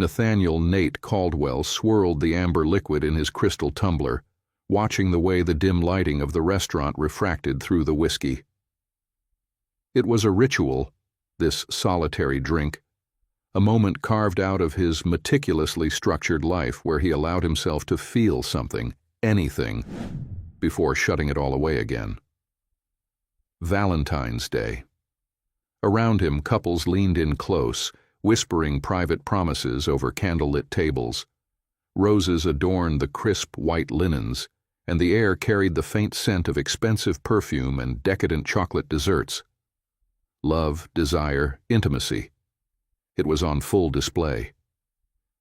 Nathaniel Nate Caldwell swirled the amber liquid in his crystal tumbler, watching the way the dim lighting of the restaurant refracted through the whiskey. It was a ritual, this solitary drink, a moment carved out of his meticulously structured life where he allowed himself to feel something, anything, before shutting it all away again. Valentines Day. Around him, couples leaned in close, whispering private promises over candlelit tables. Roses adorned the crisp white linens, and the air carried the faint scent of expensive perfume and decadent chocolate desserts. Love, desire, intimacy. It was on full display.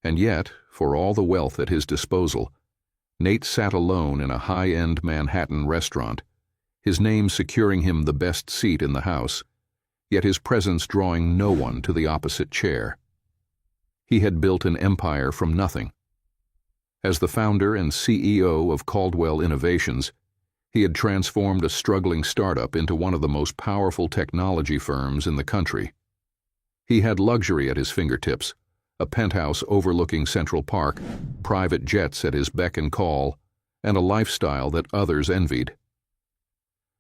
And yet, for all the wealth at his disposal, Nate sat alone in a high-end Manhattan restaurant, his name securing him the best seat in the house, yet his presence drawing no one to the opposite chair. He had built an empire from nothing. As the founder and CEO of Caldwell Innovations, he had transformed a struggling startup into one of the most powerful technology firms in the country. He had luxury at his fingertips, a penthouse overlooking Central Park, private jets at his beck and call, and a lifestyle that others envied.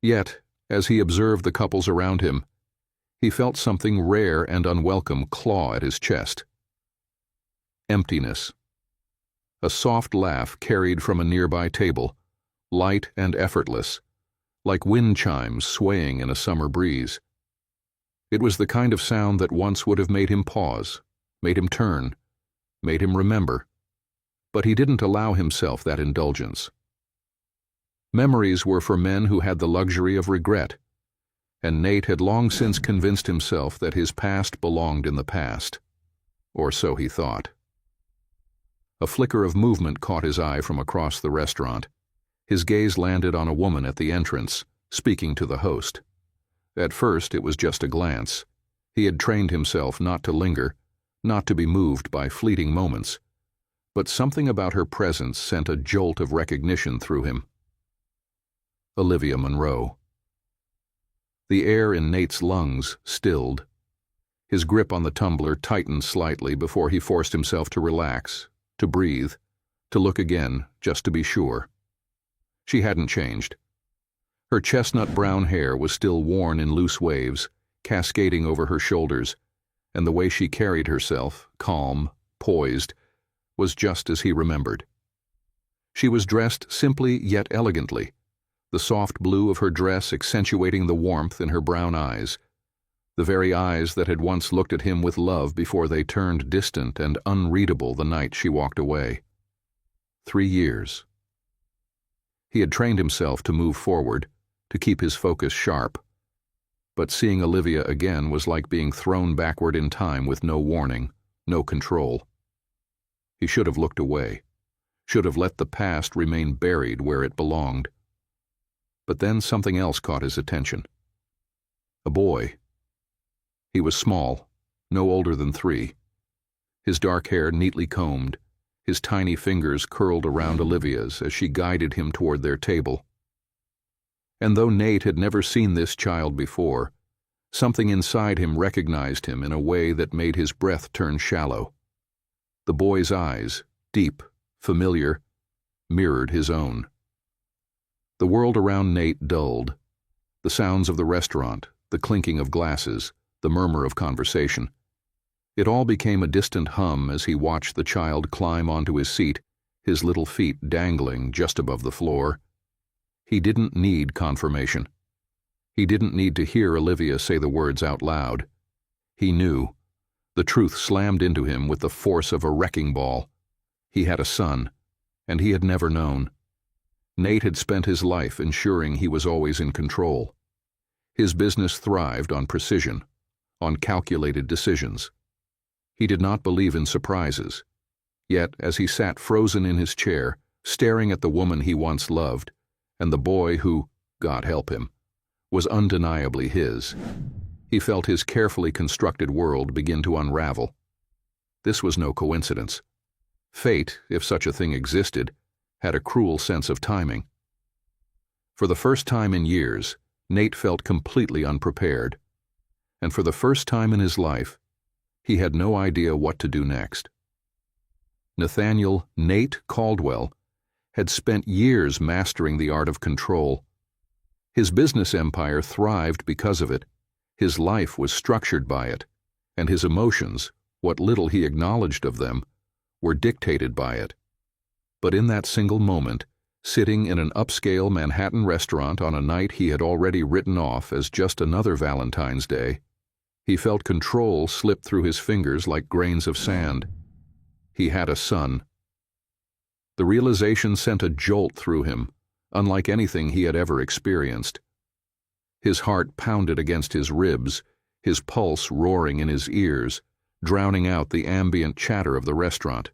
Yet, as he observed the couples around him, he felt something rare and unwelcome claw at his chest. Emptiness. A soft laugh carried from a nearby table, light and effortless, like wind chimes swaying in a summer breeze. It was the kind of sound that once would have made him pause, made him turn, made him remember, but he didn't allow himself that indulgence. Memories were for men who had the luxury of regret, and Nate had long since convinced himself that his past belonged in the past, or so he thought. A flicker of movement caught his eye from across the restaurant. His gaze landed on a woman at the entrance, speaking to the host. At first, it was just a glance. He had trained himself not to linger, not to be moved by fleeting moments, but something about her presence sent a jolt of recognition through him. Olivia Monroe. The air in Nate's lungs stilled. His grip on the tumbler tightened slightly before he forced himself to relax, to breathe, to look again, just to be sure. She hadn't changed. Her chestnut brown hair was still worn in loose waves, cascading over her shoulders, and the way she carried herself, calm, poised, was just as he remembered. She was dressed simply yet elegantly, the soft blue of her dress accentuating the warmth in her brown eyes, the very eyes that had once looked at him with love before they turned distant and unreadable the night she walked away. 3 years. He had trained himself to move forward, to keep his focus sharp. But seeing Olivia again was like being thrown backward in time with no warning, no control. He should have looked away, should have let the past remain buried where it belonged. But then something else caught his attention. A boy. He was small, no older than 3. His dark hair neatly combed, his tiny fingers curled around Olivia's as she guided him toward their table. And though Nate had never seen this child before, something inside him recognized him in a way that made his breath turn shallow. The boy's eyes, deep, familiar, mirrored his own. The world around Nate dulled. The sounds of the restaurant, the clinking of glasses, the murmur of conversation. It all became a distant hum as he watched the child climb onto his seat, his little feet dangling just above the floor. He didn't need confirmation. He didn't need to hear Olivia say the words out loud. He knew. The truth slammed into him with the force of a wrecking ball. He had a son, and he had never known. Nate had spent his life ensuring he was always in control. His business thrived on precision, on calculated decisions. He did not believe in surprises. Yet, as he sat frozen in his chair, staring at the woman he once loved, and the boy who, God help him, was undeniably his, he felt his carefully constructed world begin to unravel. This was no coincidence. Fate, if such a thing existed, had a cruel sense of timing. For the first time in years, Nate felt completely unprepared. And for the first time in his life, he had no idea what to do next. Nathaniel Nate Caldwell, had spent years mastering the art of control. His business empire thrived because of it, his life was structured by it, and his emotions, what little he acknowledged of them, were dictated by it. But in that single moment, sitting in an upscale Manhattan restaurant on a night he had already written off as just another Valentine's Day, he felt control slip through his fingers like grains of sand. He had a son. The realization sent a jolt through him, unlike anything he had ever experienced. His heart pounded against his ribs, his pulse roaring in his ears, drowning out the ambient chatter of the restaurant.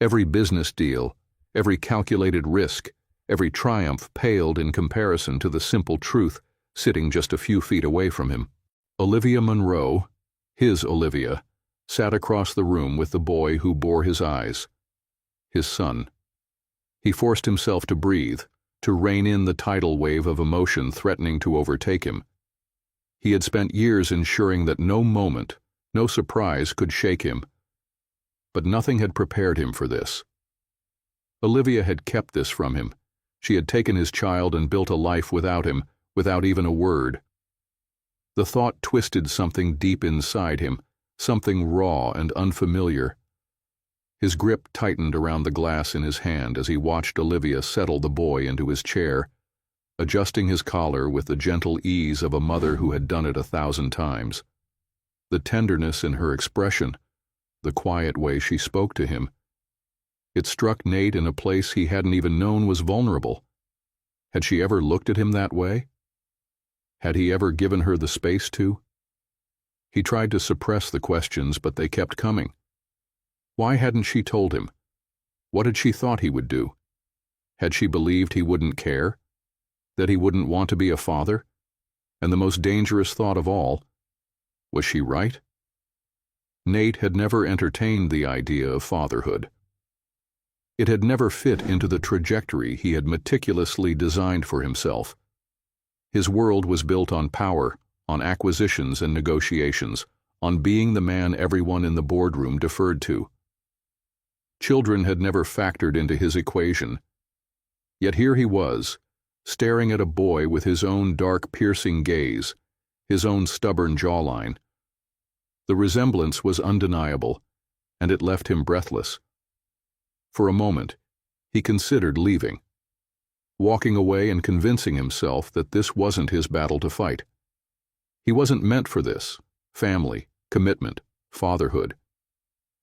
Every business deal, every calculated risk, every triumph paled in comparison to the simple truth sitting just a few feet away from him. Olivia Monroe, his Olivia, sat across the room with the boy who bore his eyes, his son. He forced himself to breathe, to rein in the tidal wave of emotion threatening to overtake him. He had spent years ensuring that no moment, no surprise could shake him. But nothing had prepared him for this. Olivia had kept this from him. She had taken his child and built a life without him, without even a word. The thought twisted something deep inside him, something raw and unfamiliar. His grip tightened around the glass in his hand as he watched Olivia settle the boy into his chair, adjusting his collar with the gentle ease of a mother who had done it 1,000 times. The tenderness in her expression, the quiet way she spoke to him, it struck Nate in a place he hadn't even known was vulnerable. Had she ever looked at him that way? Had he ever given her the space to? He tried to suppress the questions, but they kept coming. Why hadn't she told him? What had she thought he would do? Had she believed he wouldn't care? That he wouldn't want to be a father? And the most dangerous thought of all, was she right? Nate had never entertained the idea of fatherhood. It had never fit into the trajectory he had meticulously designed for himself. His world was built on power, on acquisitions and negotiations, on being the man everyone in the boardroom deferred to. Children had never factored into his equation. Yet here he was, staring at a boy with his own dark, piercing gaze, his own stubborn jawline. The resemblance was undeniable, and it left him breathless. For a moment, he considered leaving, walking away and convincing himself that this wasn't his battle to fight. He wasn't meant for this: family, commitment, fatherhood.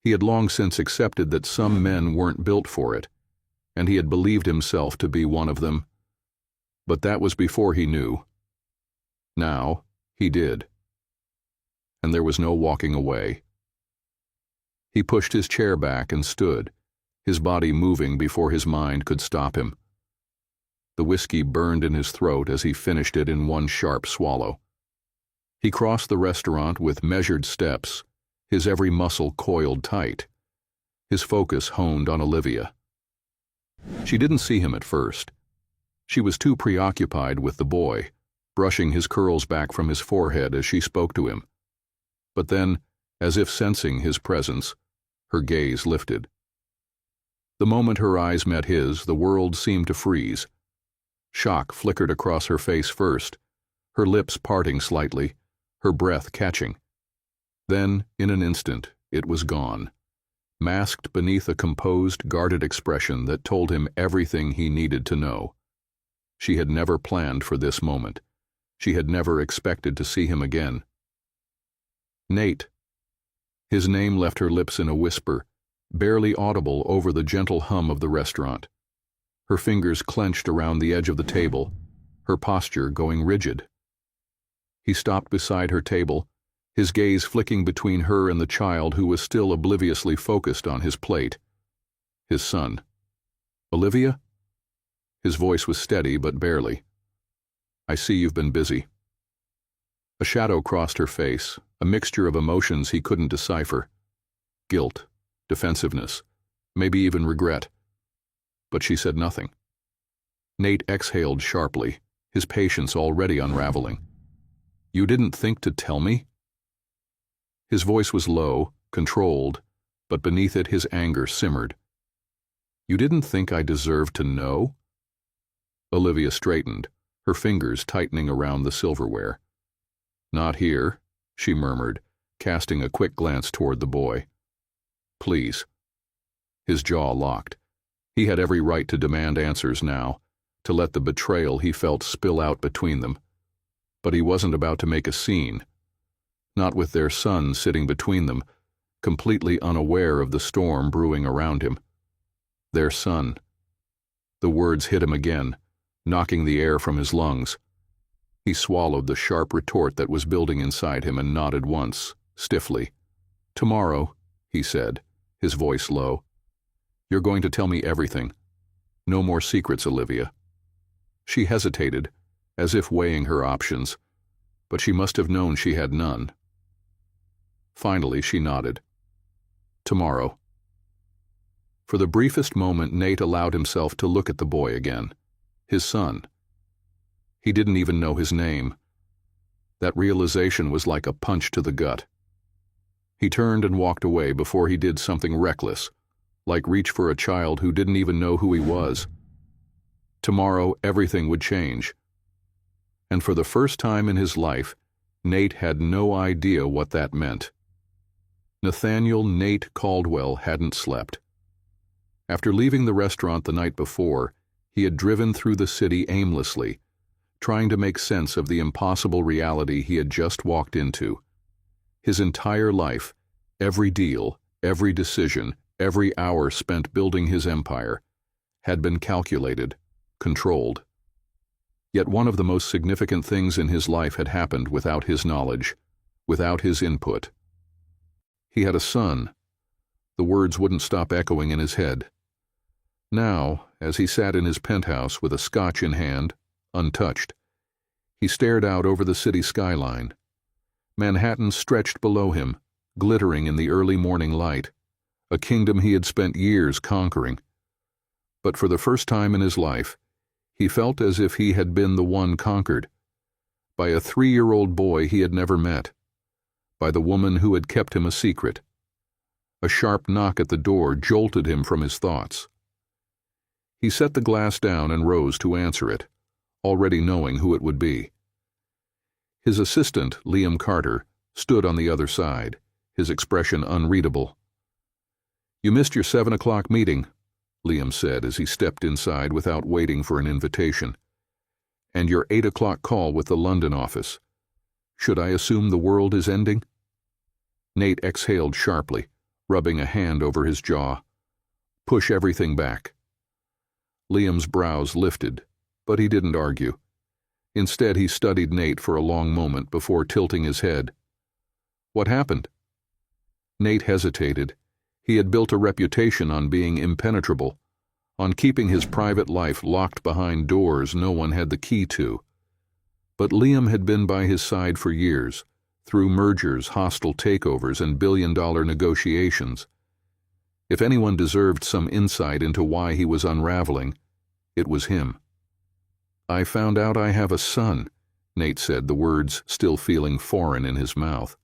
He had long since accepted that some men weren't built for it, and he had believed himself to be one of them. But that was before he knew. Now, he did. And there was no walking away. He pushed his chair back and stood, his body moving before his mind could stop him. The whiskey burned in his throat as he finished it in one sharp swallow. He crossed the restaurant with measured steps, his every muscle coiled tight, his focus honed on Olivia. She didn't see him at first. She was too preoccupied with the boy, brushing his curls back from his forehead as she spoke to him. But then, as if sensing his presence, her gaze lifted. The moment her eyes met his, the world seemed to freeze. Shock flickered across her face first, her lips parting slightly, her breath catching. Then, in an instant, it was gone, masked beneath a composed, guarded expression that told him everything he needed to know. She had never planned for this moment. She had never expected to see him again. Nate. His name left her lips in a whisper, barely audible over the gentle hum of the restaurant. Her fingers clenched around the edge of the table, her posture going rigid. He stopped beside her table, his gaze flicking between her and the child who was still obliviously focused on his plate. His son. Olivia? His voice was steady, but barely. I see you've been busy. A shadow crossed her face, a mixture of emotions he couldn't decipher. Guilt, defensiveness, maybe even regret. But she said nothing. Nate exhaled sharply, his patience already unraveling. You didn't think to tell me? His voice was low, controlled, but beneath it his anger simmered. "You didn't think I deserved to know?" Olivia straightened, her fingers tightening around the silverware. "Not here," she murmured, casting a quick glance toward the boy. "Please." His jaw locked. He had every right to demand answers now, to let the betrayal he felt spill out between them. But he wasn't about to make a scene. Not with their son sitting between them, completely unaware of the storm brewing around him. Their son. The words hit him again, knocking the air from his lungs. He swallowed the sharp retort that was building inside him and nodded once, stiffly. "Tomorrow," he said, his voice low. "You're going to tell me everything. No more secrets, Olivia." She hesitated, as if weighing her options, but she must have known she had none. Finally, she nodded. "Tomorrow." For the briefest moment, Nate allowed himself to look at the boy again, his son. He didn't even know his name. That realization was like a punch to the gut. He turned and walked away before he did something reckless, like reach for a child who didn't even know who he was. Tomorrow, everything would change. And for the first time in his life, Nate had no idea what that meant. Nathaniel Nate Caldwell hadn't slept. After leaving the restaurant the night before, he had driven through the city aimlessly, trying to make sense of the impossible reality he had just walked into. His entire life, every deal, every decision, every hour spent building his empire, had been calculated, controlled. Yet one of the most significant things in his life had happened without his knowledge, without his input. He had a son. The words wouldn't stop echoing in his head. Now, as he sat in his penthouse with a scotch in hand, untouched, he stared out over the city skyline. Manhattan stretched below him, glittering in the early morning light, a kingdom he had spent years conquering. But for the first time in his life, he felt as if he had been the one conquered, by a 3-year-old boy he had never met, by the woman who had kept him a secret. A sharp knock at the door jolted him from his thoughts. He set the glass down and rose to answer it, already knowing who it would be. His assistant, Liam Carter, stood on the other side, his expression unreadable. "You missed your 7 o'clock meeting," Liam said as he stepped inside without waiting for an invitation. "And your 8 o'clock call with the London office. Should I assume the world is ending?" Nate exhaled sharply, rubbing a hand over his jaw. "Push everything back." Liam's brows lifted, but he didn't argue. Instead, he studied Nate for a long moment before tilting his head. "What happened?" Nate hesitated. He had built a reputation on being impenetrable, on keeping his private life locked behind doors no one had the key to. But Liam had been by his side for years, through mergers, hostile takeovers, and billion-dollar negotiations. If anyone deserved some insight into why he was unraveling, it was him. "I found out I have a son," Nate said, the words still feeling foreign in his mouth.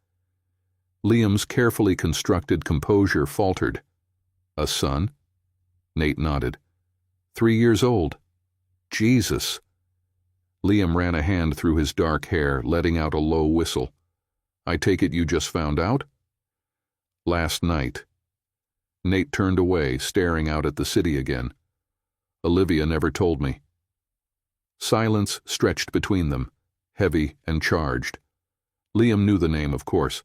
Liam's carefully constructed composure faltered. "A son?" Nate nodded. 3 years old. Jesus. Liam ran a hand through his dark hair, letting out a low whistle. "I take it you just found out?" "Last night." Nate turned away, staring out at the city again. "Olivia never told me." Silence stretched between them, heavy and charged. Liam knew the name, of course.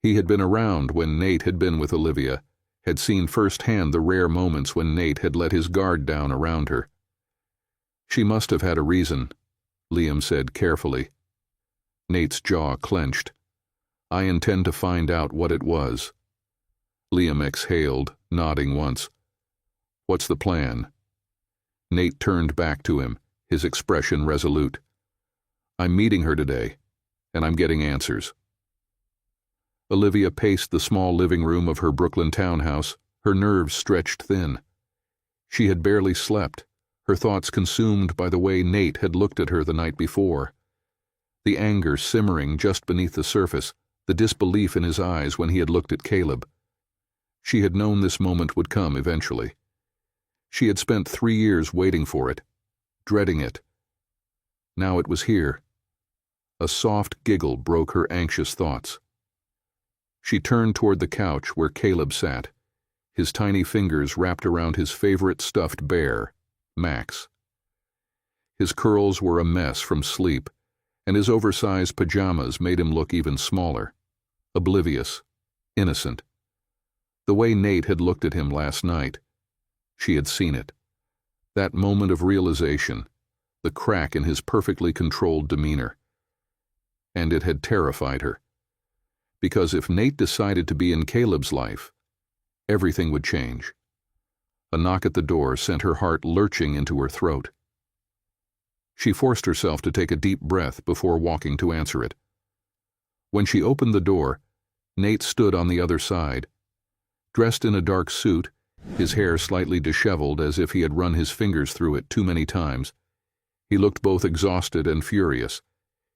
He had been around when Nate had been with Olivia, had seen firsthand the rare moments when Nate had let his guard down around her. "She must have had a reason," Liam said carefully. Nate's jaw clenched. "I intend to find out what it was." Liam exhaled, nodding once. "What's the plan?" Nate turned back to him, his expression resolute. "I'm meeting her today, and I'm getting answers." Olivia paced the small living room of her Brooklyn townhouse, her nerves stretched thin. She had barely slept, her thoughts consumed by the way Nate had looked at her the night before. The anger simmering just beneath the surface, the disbelief in his eyes when he had looked at Caleb. She had known this moment would come eventually. She had spent 3 years waiting for it, dreading it. Now it was here. A soft giggle broke her anxious thoughts. She turned toward the couch where Caleb sat, his tiny fingers wrapped around his favorite stuffed bear, Max. His curls were a mess from sleep, and his oversized pajamas made him look even smaller, oblivious, innocent. The way Nate had looked at him last night, she had seen it. That moment of realization, the crack in his perfectly controlled demeanor. And it had terrified her. Because if Nate decided to be in Caleb's life, everything would change. A knock at the door sent her heart lurching into her throat. She forced herself to take a deep breath before walking to answer it. When she opened the door, Nate stood on the other side. Dressed in a dark suit, his hair slightly disheveled as if he had run his fingers through it too many times, he looked both exhausted and furious.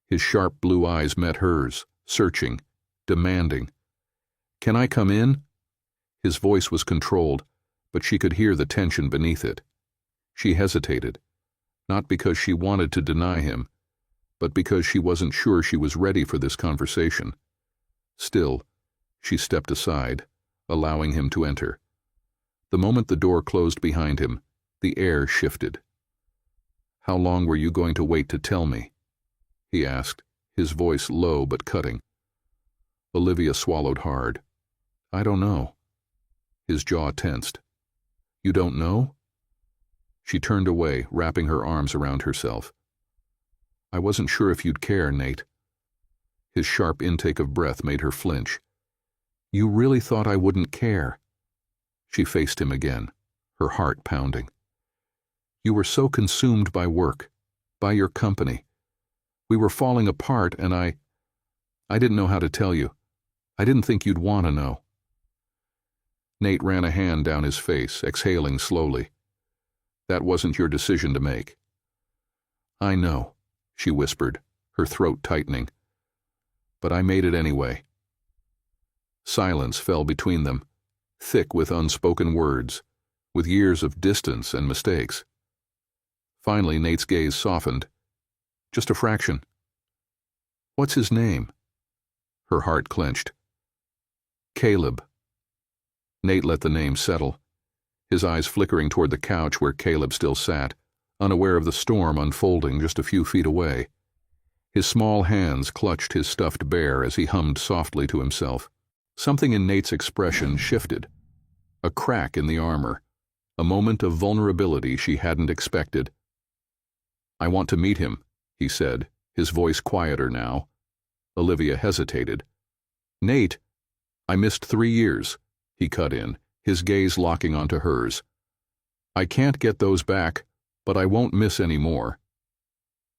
His sharp blue eyes met hers, searching, demanding. "Can I come in?" His voice was controlled, but she could hear the tension beneath it. She hesitated, not because she wanted to deny him, but because she wasn't sure she was ready for this conversation. Still, she stepped aside, allowing him to enter. The moment the door closed behind him, the air shifted. "How long were you going to wait to tell me?" he asked, his voice low but cutting. Olivia swallowed hard. "I don't know." His jaw tensed. "You don't know?" She turned away, wrapping her arms around herself. "I wasn't sure if you'd care, Nate." His sharp intake of breath made her flinch. "You really thought I wouldn't care?" She faced him again, her heart pounding. "You were so consumed by work, by your company. We were falling apart, and I didn't know how to tell you. I didn't think you'd want to know." Nate ran a hand down his face, exhaling slowly. "That wasn't your decision to make." "I know," she whispered, her throat tightening. "But I made it anyway." Silence fell between them, thick with unspoken words, with years of distance and mistakes. Finally, Nate's gaze softened. "Just a fraction." "What's his name?" Her heart clenched. "Caleb." Nate let the name settle, his eyes flickering toward the couch where Caleb still sat, unaware of the storm unfolding just a few feet away. His small hands clutched his stuffed bear as he hummed softly to himself. Something in Nate's expression shifted. A crack in the armor, a moment of vulnerability she hadn't expected. "I want to meet him," he said, his voice quieter now. Olivia hesitated. "Nate, I missed 3 years," he cut in, his gaze locking onto hers. "I can't get those back, but I won't miss any more."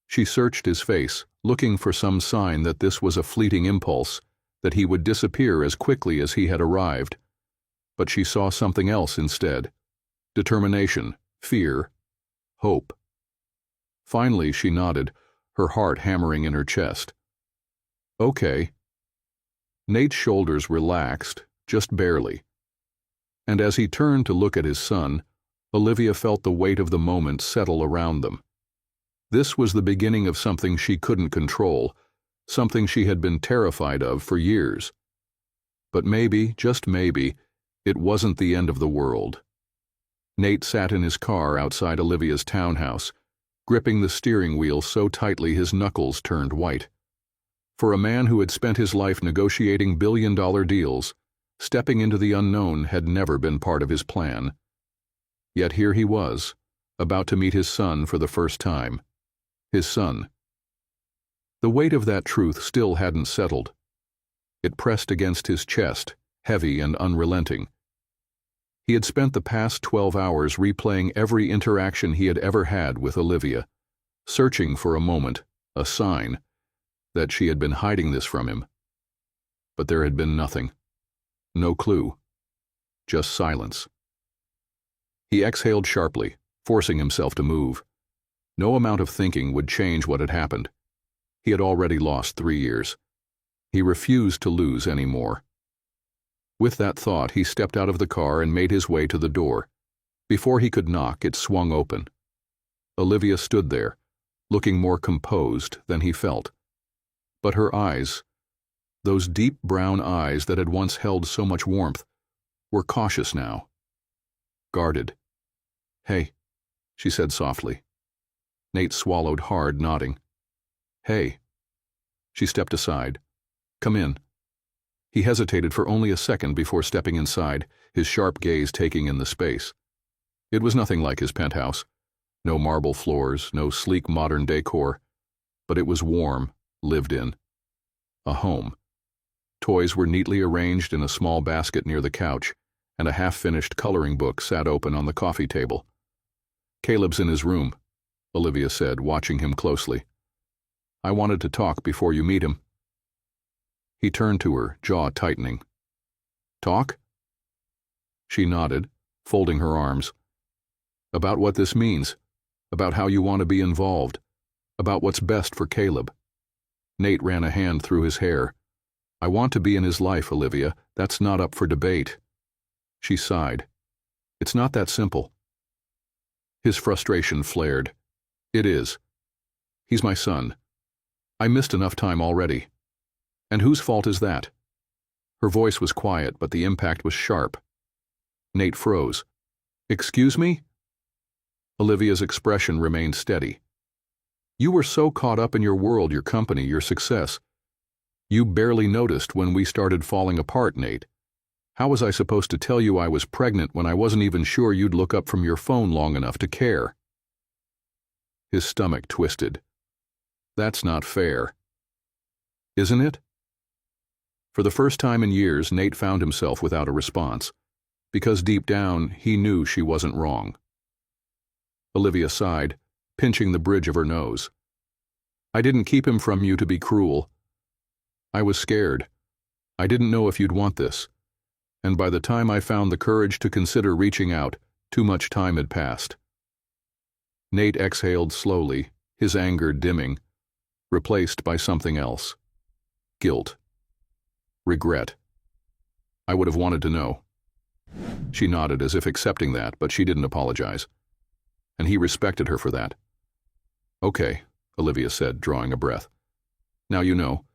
She searched his face, looking for some sign that this was a fleeting impulse, that he would disappear as quickly as he had arrived. But she saw something else instead. Determination, fear, hope. Finally, she nodded, her heart hammering in her chest. "Okay." Nate's shoulders relaxed, just barely. And as he turned to look at his son, Olivia felt the weight of the moment settle around them. This was the beginning of something she couldn't control, something she had been terrified of for years. But maybe, just maybe, it wasn't the end of the world. Nate sat in his car outside Olivia's townhouse, gripping the steering wheel so tightly his knuckles turned white. For a man who had spent his life negotiating billion-dollar deals, stepping into the unknown had never been part of his plan. Yet here he was, about to meet his son for the first time. His son. The weight of that truth still hadn't settled. It pressed against his chest, heavy and unrelenting. He had spent the past 12 hours replaying every interaction he had ever had with Olivia, searching for a moment, a sign, that she had been hiding this from him. But there had been nothing. No clue. Just silence. He exhaled sharply, forcing himself to move. No amount of thinking would change what had happened. He had already lost 3 years. He refused to lose any more. With that thought, he stepped out of the car and made his way to the door. Before he could knock, it swung open. Olivia stood there, looking more composed than he felt. But her eyes, those deep brown eyes that had once held so much warmth, were cautious now. Guarded. "Hey," she said softly. Nate swallowed hard, nodding. "Hey." She stepped aside. "Come in." He hesitated for only a second before stepping inside, his sharp gaze taking in the space. It was nothing like his penthouse. No marble floors, no sleek modern decor, but it was warm, lived in. A home. Toys were neatly arranged in a small basket near the couch, and a half-finished coloring book sat open on the coffee table. "Caleb's in his room," Olivia said, watching him closely. "I wanted to talk before you meet him." He turned to her, jaw tightening. "Talk?" She nodded, folding her arms. "About what this means, about how you want to be involved, about what's best for Caleb." Nate ran a hand through his hair. "I want to be in his life, Olivia. That's not up for debate." She sighed. "It's not that simple." His frustration flared. "It is. He's my son. I missed enough time already. And whose fault is that?" Her voice was quiet, but the impact was sharp. Nate froze. "Excuse me?" Olivia's expression remained steady. "You were so caught up in your world, your company, your success. You barely noticed when we started falling apart, Nate. How was I supposed to tell you I was pregnant when I wasn't even sure you'd look up from your phone long enough to care?" His stomach twisted. "That's not fair." "Isn't it?" For the first time in years, Nate found himself without a response, because deep down he knew she wasn't wrong. Olivia sighed, pinching the bridge of her nose. "I didn't keep him from you to be cruel. I was scared. I didn't know if you'd want this. And by the time I found the courage to consider reaching out, too much time had passed." Nate exhaled slowly, his anger dimming, replaced by something else. Guilt. Regret. "I would have wanted to know." She nodded as if accepting that, but she didn't apologize. And he respected her for that. "Okay," Olivia said, drawing a breath. "Now you know.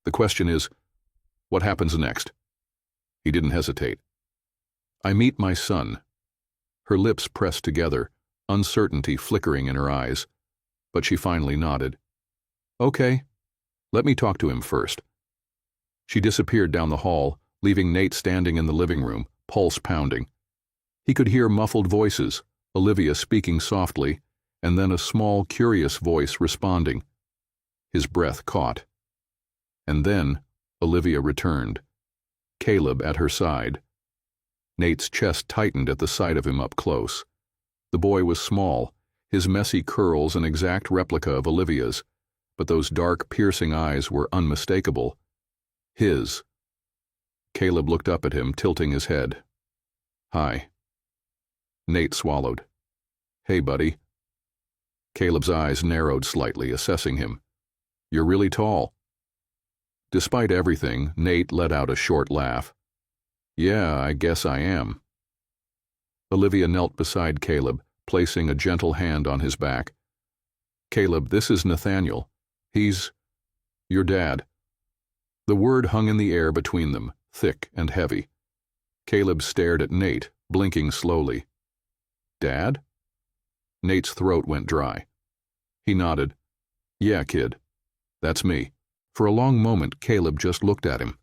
The question is, what happens next?" He didn't hesitate. "I meet my son." Her lips pressed together, uncertainty flickering in her eyes, but she finally nodded. "Okay. Let me talk to him first." She disappeared down the hall, leaving Nate standing in the living room, pulse pounding. He could hear muffled voices, Olivia speaking softly, and then a small, curious voice responding. His breath caught. And then Olivia returned, Caleb at her side. Nate's chest tightened at the sight of him up close. The boy was small, his messy curls an exact replica of Olivia's, but those dark, piercing eyes were unmistakable. His. Caleb looked up at him, tilting his head. "Hi." Nate swallowed. "Hey, buddy." Caleb's eyes narrowed slightly, assessing him. "You're really tall." Despite everything, Nate let out a short laugh. "Yeah, I guess I am." Olivia knelt beside Caleb, placing a gentle hand on his back. "Caleb, this is Nathaniel. He's your dad." The word hung in the air between them, thick and heavy. Caleb stared at Nate, blinking slowly. "Dad?" Nate's throat went dry. He nodded. "Yeah, kid. That's me." For a long moment, Caleb just looked at him.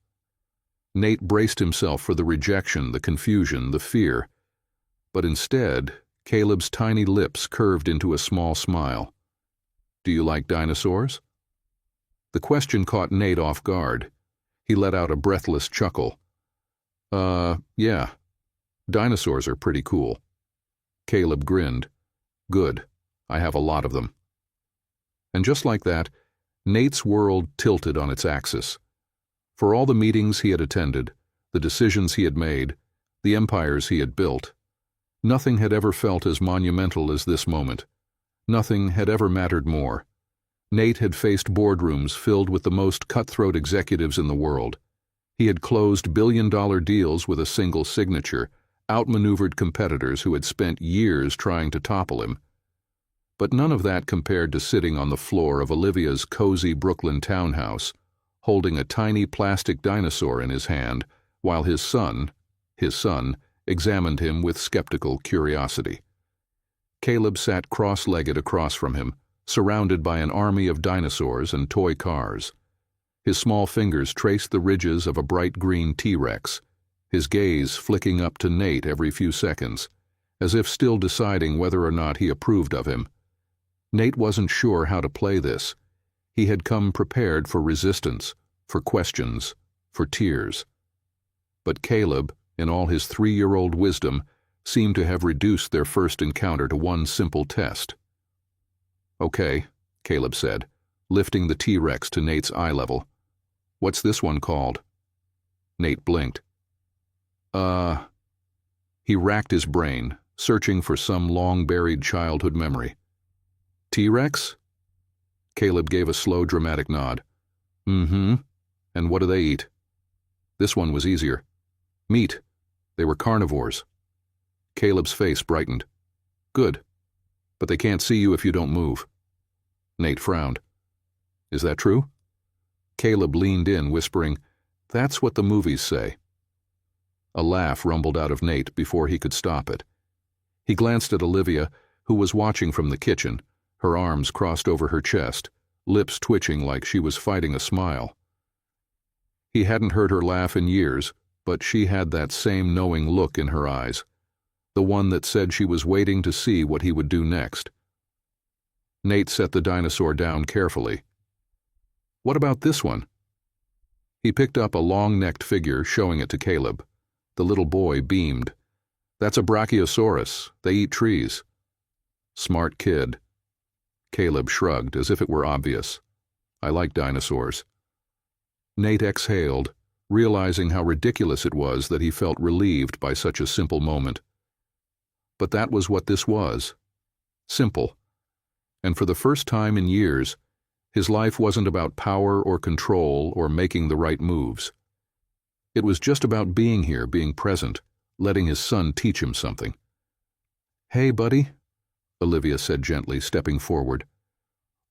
Nate braced himself for the rejection, the confusion, the fear. But instead, Caleb's tiny lips curved into a small smile. "Do you like dinosaurs?" The question caught Nate off guard. He let out a breathless chuckle. Yeah. Dinosaurs are pretty cool." Caleb grinned. "Good. I have a lot of them." And just like that, Nate's world tilted on its axis. For all the meetings he had attended, the decisions he had made, the empires he had built, nothing had ever felt as monumental as this moment. Nothing had ever mattered more. Nate had faced boardrooms filled with the most cutthroat executives in the world. He had closed billion-dollar deals with a single signature, outmaneuvered competitors who had spent years trying to topple him. But none of that compared to sitting on the floor of Olivia's cozy Brooklyn townhouse, holding a tiny plastic dinosaur in his hand, while his son, examined him with skeptical curiosity. Caleb sat cross-legged across from him, surrounded by an army of dinosaurs and toy cars. His small fingers traced the ridges of a bright green T-Rex, his gaze flicking up to Nate every few seconds, as if still deciding whether or not he approved of him. Nate wasn't sure how to play this. He had come prepared for resistance, for questions, for tears. But Caleb, in all his 3-year-old wisdom, seemed to have reduced their first encounter to one simple test. "Okay," Caleb said, lifting the T-Rex to Nate's eye level. "What's this one called?" Nate blinked. He racked his brain, searching for some long-buried childhood memory. "T-Rex?" Caleb gave a slow, dramatic nod. "Mm-hmm. And what do they eat?" This one was easier. "Meat. They were carnivores." Caleb's face brightened. "Good. But they can't see you if you don't move." Nate frowned. "Is that true?" Caleb leaned in, whispering, "That's what the movies say." A laugh rumbled out of Nate before he could stop it. He glanced at Olivia, who was watching from the kitchen, her arms crossed over her chest, lips twitching like she was fighting a smile. He hadn't heard her laugh in years, but she had that same knowing look in her eyes, the one that said she was waiting to see what he would do next. Nate set the dinosaur down carefully. "What about this one?" He picked up a long-necked figure, showing it to Caleb. The little boy beamed. "That's a brachiosaurus. They eat trees." "Smart kid." Caleb shrugged, as if it were obvious. "I like dinosaurs." Nate exhaled, realizing how ridiculous it was that he felt relieved by such a simple moment. But that was what this was. Simple. And for the first time in years, his life wasn't about power or control or making the right moves. It was just about being here, being present, letting his son teach him something. "Hey, buddy," Olivia said gently, stepping forward.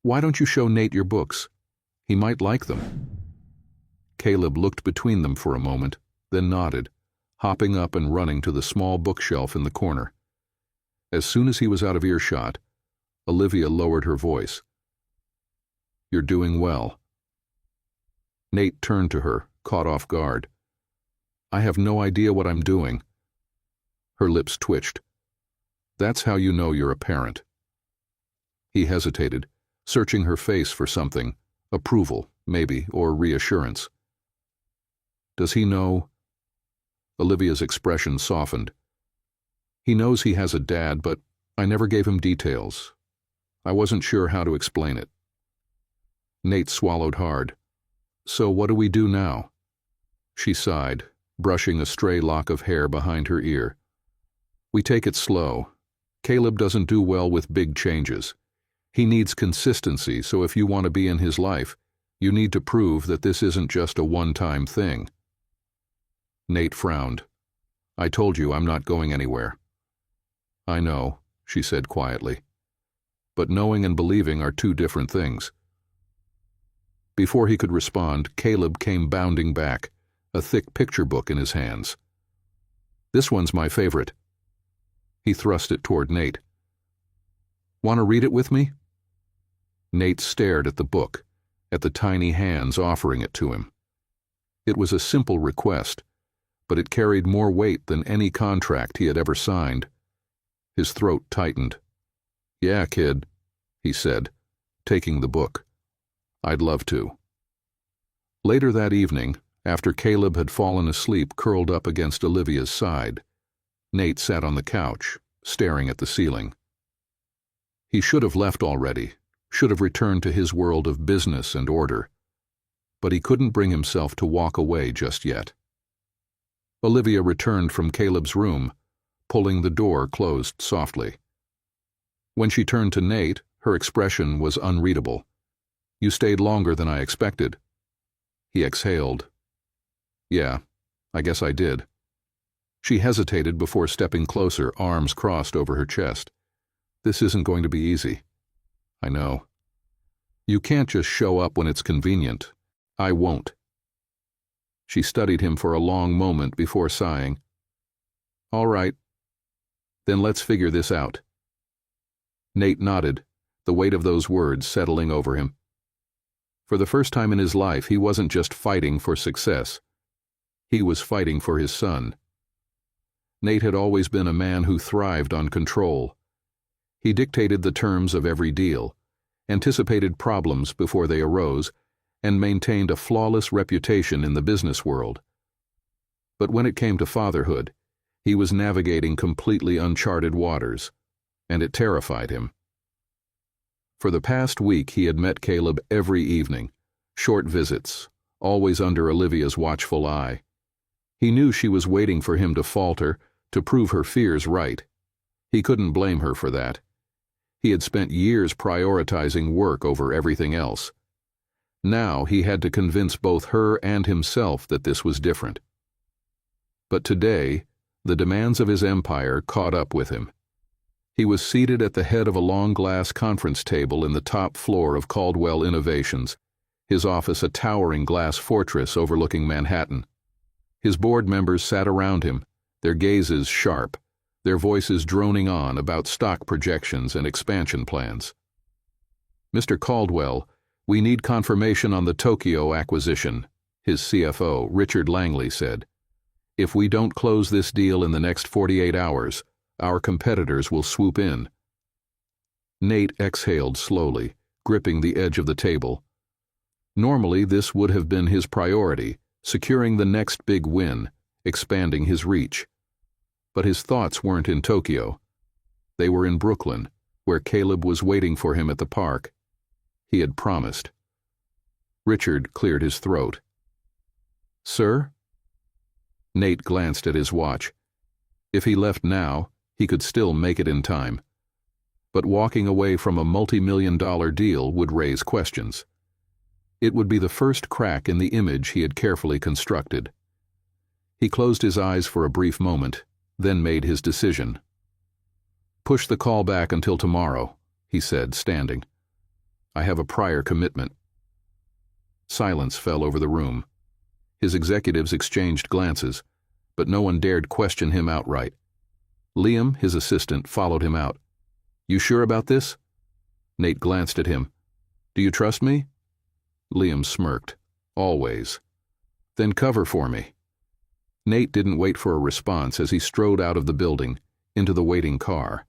"Why don't you show Nate your books? He might like them." Caleb looked between them for a moment, then nodded, hopping up and running to the small bookshelf in the corner. As soon as he was out of earshot, Olivia lowered her voice. "You're doing well." Nate turned to her, caught off guard. "I have no idea what I'm doing." Her lips twitched. "That's how you know you're a parent." He hesitated, searching her face for something, approval, maybe, or reassurance. "Does he know?" Olivia's expression softened. "He knows he has a dad, but I never gave him details. I wasn't sure how to explain it." Nate swallowed hard. "So what do we do now?" She sighed, brushing a stray lock of hair behind her ear. "We take it slow. Caleb doesn't do well with big changes. He needs consistency, so if you want to be in his life, you need to prove that this isn't just a one-time thing." Nate frowned. "I told you I'm not going anywhere." "I know," she said quietly. "But knowing and believing are two different things." Before he could respond, Caleb came bounding back, a thick picture book in his hands. "This one's my favorite." He thrust it toward Nate. "Want to read it with me?" Nate stared at the book, at the tiny hands offering it to him. It was a simple request, but it carried more weight than any contract he had ever signed. His throat tightened. "Yeah, kid," he said, taking the book. "I'd love to." Later that evening, after Caleb had fallen asleep curled up against Olivia's side, Nate sat on the couch, staring at the ceiling. He should have left already, should have returned to his world of business and order, but he couldn't bring himself to walk away just yet. Olivia returned from Caleb's room, pulling the door closed softly. When she turned to Nate, her expression was unreadable. "You stayed longer than I expected." He exhaled. Yeah, I guess I did. She hesitated before stepping closer, arms crossed over her chest. This isn't going to be easy. I know. You can't just show up when it's convenient. I won't. She studied him for a long moment before sighing. All right. Then let's figure this out. Nate nodded, the weight of those words settling over him. For the first time in his life, he wasn't just fighting for success. He was fighting for his son. Nate had always been a man who thrived on control. He dictated the terms of every deal, anticipated problems before they arose, and maintained a flawless reputation in the business world. But when it came to fatherhood, he was navigating completely uncharted waters, and it terrified him. For the past week, he had met Caleb every evening, short visits, always under Olivia's watchful eye. He knew she was waiting for him to falter, to prove her fears right. He couldn't blame her for that. He had spent years prioritizing work over everything else. Now he had to convince both her and himself that this was different. But today, the demands of his empire caught up with him. He was seated at the head of a long glass conference table in the top floor of Caldwell Innovations, his office a towering glass fortress overlooking Manhattan. His board members sat around him, their gazes sharp, their voices droning on about stock projections and expansion plans. Mr. Caldwell, we need confirmation on the Tokyo acquisition, his CFO, Richard Langley, said. If we don't close this deal in the next 48 hours, our competitors will swoop in. Nate exhaled slowly, gripping the edge of the table. Normally, this would have been his priority, securing the next big win, expanding his reach. But his thoughts weren't in Tokyo. They were in Brooklyn, where Caleb was waiting for him at the park. He had promised. Richard cleared his throat. Sir? Nate glanced at his watch. If he left now, he could still make it in time. But walking away from a multi-million-dollar deal would raise questions. It would be the first crack in the image he had carefully constructed. He closed his eyes for a brief moment, then made his decision. Push the call back until tomorrow, he said, standing. I have a prior commitment. Silence fell over the room. His executives exchanged glances, but no one dared question him outright. Liam, his assistant, followed him out. You sure about this? Nate glanced at him. Do you trust me? Liam smirked. Always. Then cover for me. Nate didn't wait for a response as he strode out of the building, into the waiting car.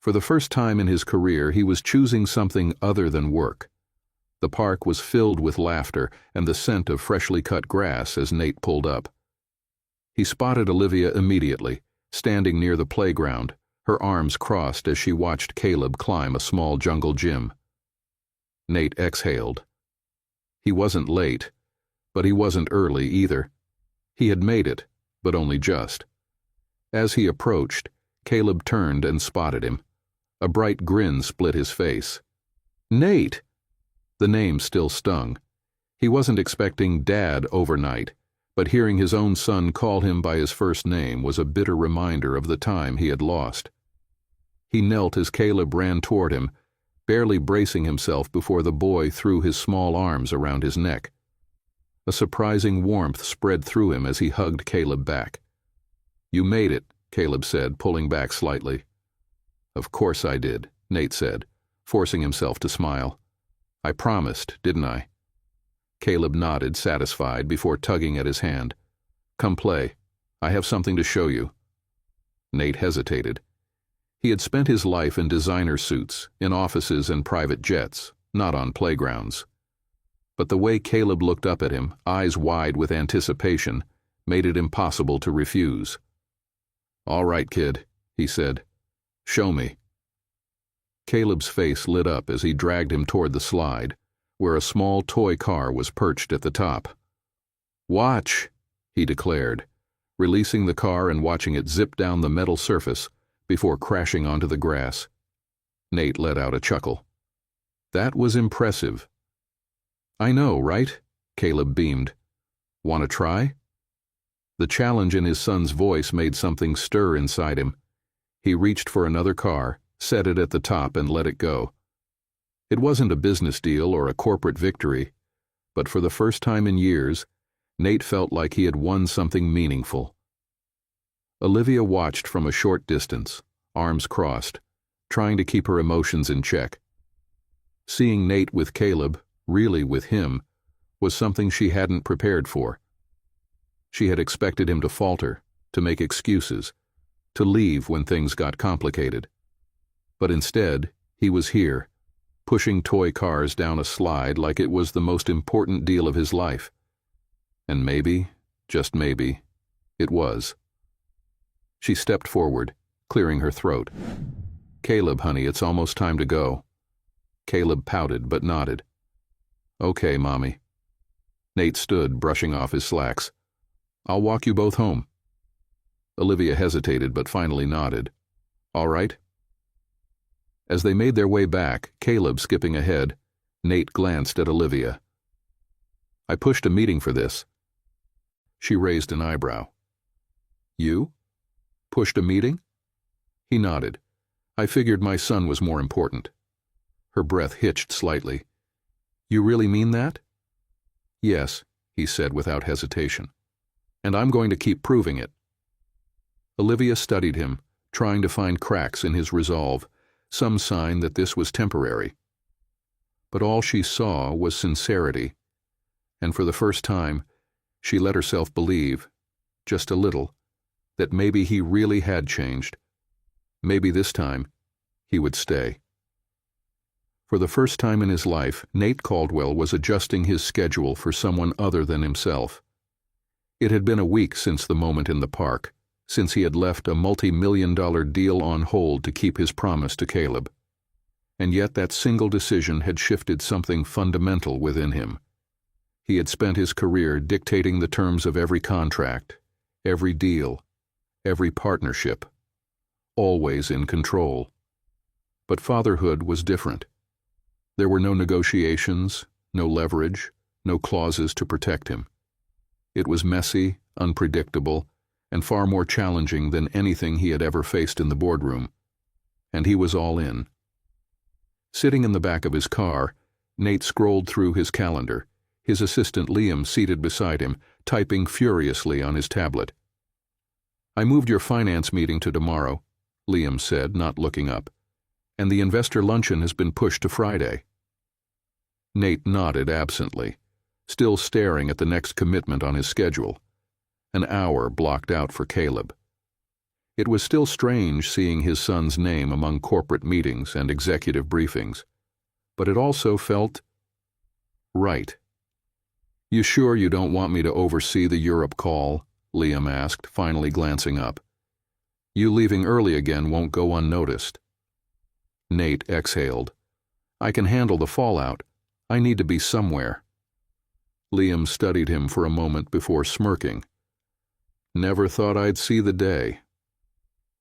For the first time in his career, he was choosing something other than work. The park was filled with laughter and the scent of freshly cut grass as Nate pulled up. He spotted Olivia immediately, standing near the playground, her arms crossed as she watched Caleb climb a small jungle gym. Nate exhaled. He wasn't late, but he wasn't early either. He had made it, but only just. As he approached, Caleb turned and spotted him. A bright grin split his face. Nate! The name still stung. He wasn't expecting Dad overnight, but hearing his own son call him by his first name was a bitter reminder of the time he had lost. He knelt as Caleb ran toward him, barely bracing himself before the boy threw his small arms around his neck. A surprising warmth spread through him as he hugged Caleb back. You made it, Caleb said, pulling back slightly. Of course I did, Nate said, forcing himself to smile. I promised, didn't I? Caleb nodded, satisfied, before tugging at his hand. Come play. I have something to show you. Nate hesitated. He had spent his life in designer suits, in offices and private jets, not on playgrounds. But the way Caleb looked up at him, eyes wide with anticipation, made it impossible to refuse. All right, kid, he said. Show me. Caleb's face lit up as he dragged him toward the slide, where a small toy car was perched at the top. Watch, he declared, releasing the car and watching it zip down the metal surface before crashing onto the grass. Nate let out a chuckle. That was impressive. I know, right? Caleb beamed. Want to try? The challenge in his son's voice made something stir inside him. He reached for another car, set it at the top, and let it go. It wasn't a business deal or a corporate victory, but for the first time in years, Nate felt like he had won something meaningful. Olivia watched from a short distance, arms crossed, trying to keep her emotions in check. Seeing Nate with Caleb, really with him, was something she hadn't prepared for. She had expected him to falter, to make excuses, to leave when things got complicated. But instead, he was here, pushing toy cars down a slide like it was the most important deal of his life. And maybe, just maybe, it was. She stepped forward, clearing her throat. "Caleb, honey, it's almost time to go." Caleb pouted but nodded. "Okay, Mommy." Nate stood, brushing off his slacks. "I'll walk you both home." Olivia hesitated but finally nodded. "All right." As they made their way back, Caleb skipping ahead, Nate glanced at Olivia. "I pushed a meeting for this." She raised an eyebrow. "You? Pushed a meeting?" He nodded. "I figured my son was more important." Her breath hitched slightly. "You really mean that?" "Yes," he said without hesitation. "And I'm going to keep proving it." Olivia studied him, trying to find cracks in his resolve, some sign that this was temporary. But all she saw was sincerity, and for the first time, she let herself believe, just a little, that maybe he really had changed. Maybe this time, he would stay. For the first time in his life, Nate Caldwell was adjusting his schedule for someone other than himself. It had been a week since the moment in the park, since he had left a multi-million-dollar deal on hold to keep his promise to Caleb. And yet that single decision had shifted something fundamental within him. He had spent his career dictating the terms of every contract, every deal, every partnership, always in control. But fatherhood was different. There were no negotiations, no leverage, no clauses to protect him. It was messy, unpredictable, and far more challenging than anything he had ever faced in the boardroom. And he was all in. Sitting in the back of his car, Nate scrolled through his calendar, his assistant Liam seated beside him, typing furiously on his tablet. "I moved your finance meeting to tomorrow," Liam said, not looking up, "and the investor luncheon has been pushed to Friday." Nate nodded absently, still staring at the next commitment on his schedule. An hour blocked out for Caleb. It was still strange seeing his son's name among corporate meetings and executive briefings, but it also felt right. "You sure you don't want me to oversee the Europe call?" Liam asked, finally glancing up. "You leaving early again won't go unnoticed." Nate exhaled. "I can handle the fallout. I need to be somewhere." Liam studied him for a moment before smirking. "Never thought I'd see the day."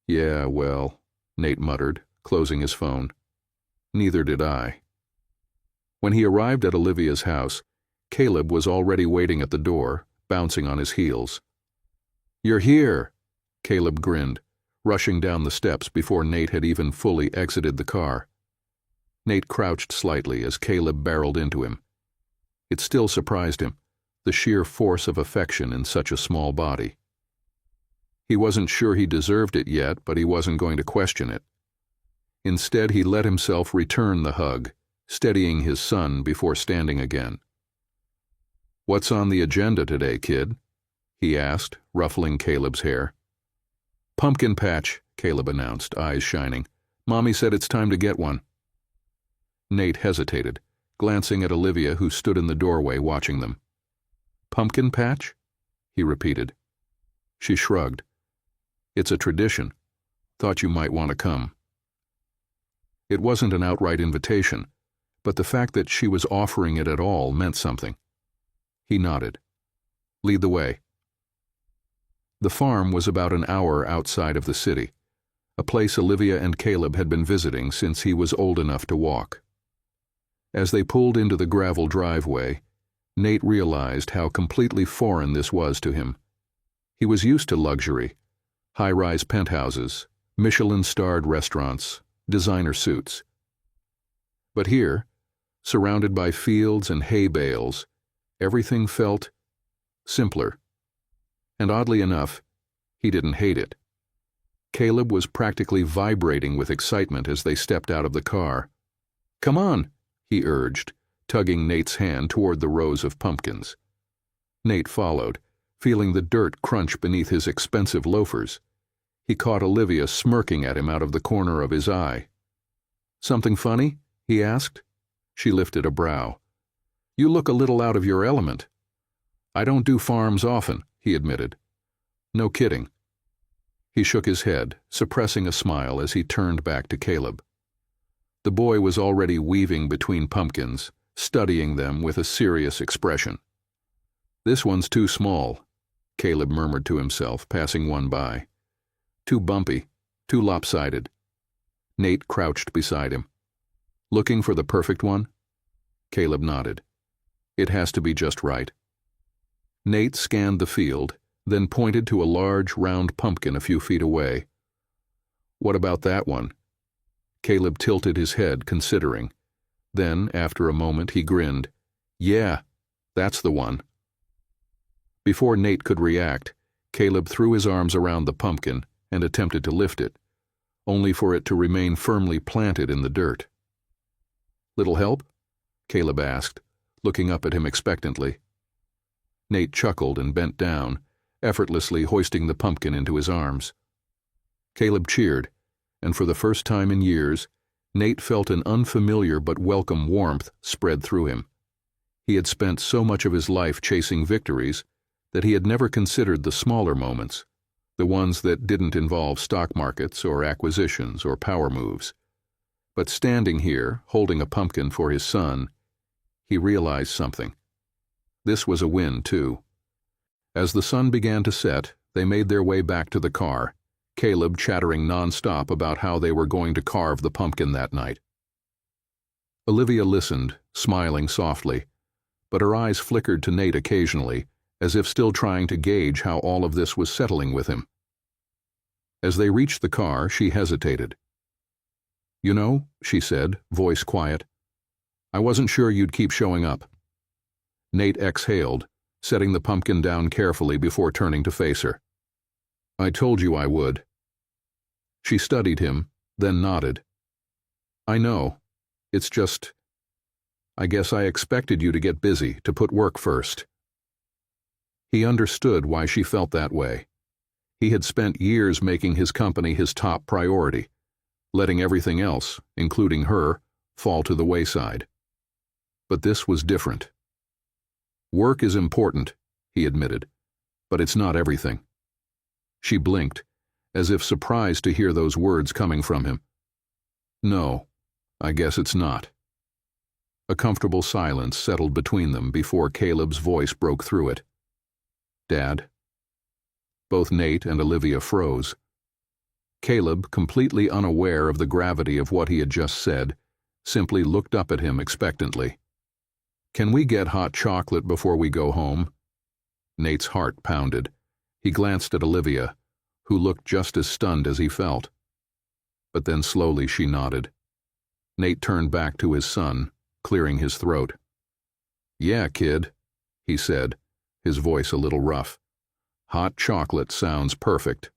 "Yeah, well," Nate muttered, closing his phone. "Neither did I." When he arrived at Olivia's house, Caleb was already waiting at the door, bouncing on his heels. "You're here!" Caleb grinned, rushing down the steps before Nate had even fully exited the car. Nate crouched slightly as Caleb barreled into him. It still surprised him, the sheer force of affection in such a small body. He wasn't sure he deserved it yet, but he wasn't going to question it. Instead, he let himself return the hug, steadying his son before standing again. "What's on the agenda today, kid?" he asked, ruffling Caleb's hair. "Pumpkin patch," Caleb announced, eyes shining. "Mommy said it's time to get one." Nate hesitated, glancing at Olivia, who stood in the doorway watching them. "Pumpkin patch?" he repeated. She shrugged. "It's a tradition. Thought you might want to come." It wasn't an outright invitation, but the fact that she was offering it at all meant something. He nodded. "Lead the way." The farm was about an hour outside of the city, a place Olivia and Caleb had been visiting since he was old enough to walk. As they pulled into the gravel driveway, Nate realized how completely foreign this was to him. He was used to luxury, high-rise penthouses, Michelin-starred restaurants, designer suits. But here, surrounded by fields and hay bales, everything felt simpler. And oddly enough, he didn't hate it. Caleb was practically vibrating with excitement as they stepped out of the car. "Come on," he urged, tugging Nate's hand toward the rows of pumpkins. Nate followed, feeling the dirt crunch beneath his expensive loafers. He caught Olivia smirking at him out of the corner of his eye. "Something funny?" he asked. She lifted a brow. "You look a little out of your element." "I don't do farms often," he admitted. "No kidding." He shook his head, suppressing a smile as he turned back to Caleb. The boy was already weaving between pumpkins, studying them with a serious expression. "This one's too small," Caleb murmured to himself, passing one by. "Too bumpy, too lopsided." Nate crouched beside him. "Looking for the perfect one?" Caleb nodded. "It has to be just right." Nate scanned the field, then pointed to a large, round pumpkin a few feet away. "What about that one?" Caleb tilted his head, considering. Then, after a moment, he grinned. "Yeah, that's the one." Before Nate could react, Caleb threw his arms around the pumpkin and attempted to lift it, only for it to remain firmly planted in the dirt. "Little help?" Caleb asked, looking up at him expectantly. Nate chuckled and bent down, effortlessly hoisting the pumpkin into his arms. Caleb cheered, and for the first time in years, Nate felt an unfamiliar but welcome warmth spread through him. He had spent so much of his life chasing victories that he had never considered the smaller moments, the ones that didn't involve stock markets or acquisitions or power moves. But standing here, holding a pumpkin for his son, he realized something. This was a win, too. As the sun began to set, they made their way back to the car, Caleb chattering nonstop about how they were going to carve the pumpkin that night. Olivia listened, smiling softly, but her eyes flickered to Nate occasionally, as if still trying to gauge how all of this was settling with him. As they reached the car, she hesitated. "You know," she said, voice quiet, "I wasn't sure you'd keep showing up." Nate exhaled, setting the pumpkin down carefully before turning to face her. "I told you I would." She studied him, then nodded. "I know. It's just, I guess I expected you to get busy, to put work first." He understood why she felt that way. He had spent years making his company his top priority, letting everything else, including her, fall to the wayside. But this was different. "Work is important," he admitted, "but it's not everything." She blinked, as if surprised to hear those words coming from him. "No, I guess it's not." A comfortable silence settled between them before Caleb's voice broke through it. "Dad?" Both Nate and Olivia froze. Caleb, completely unaware of the gravity of what he had just said, simply looked up at him expectantly. "Can we get hot chocolate before we go home?" Nate's heart pounded. He glanced at Olivia, who looked just as stunned as he felt. But then slowly she nodded. Nate turned back to his son, clearing his throat. "Yeah, kid," he said, his voice a little rough. "Hot chocolate sounds perfect."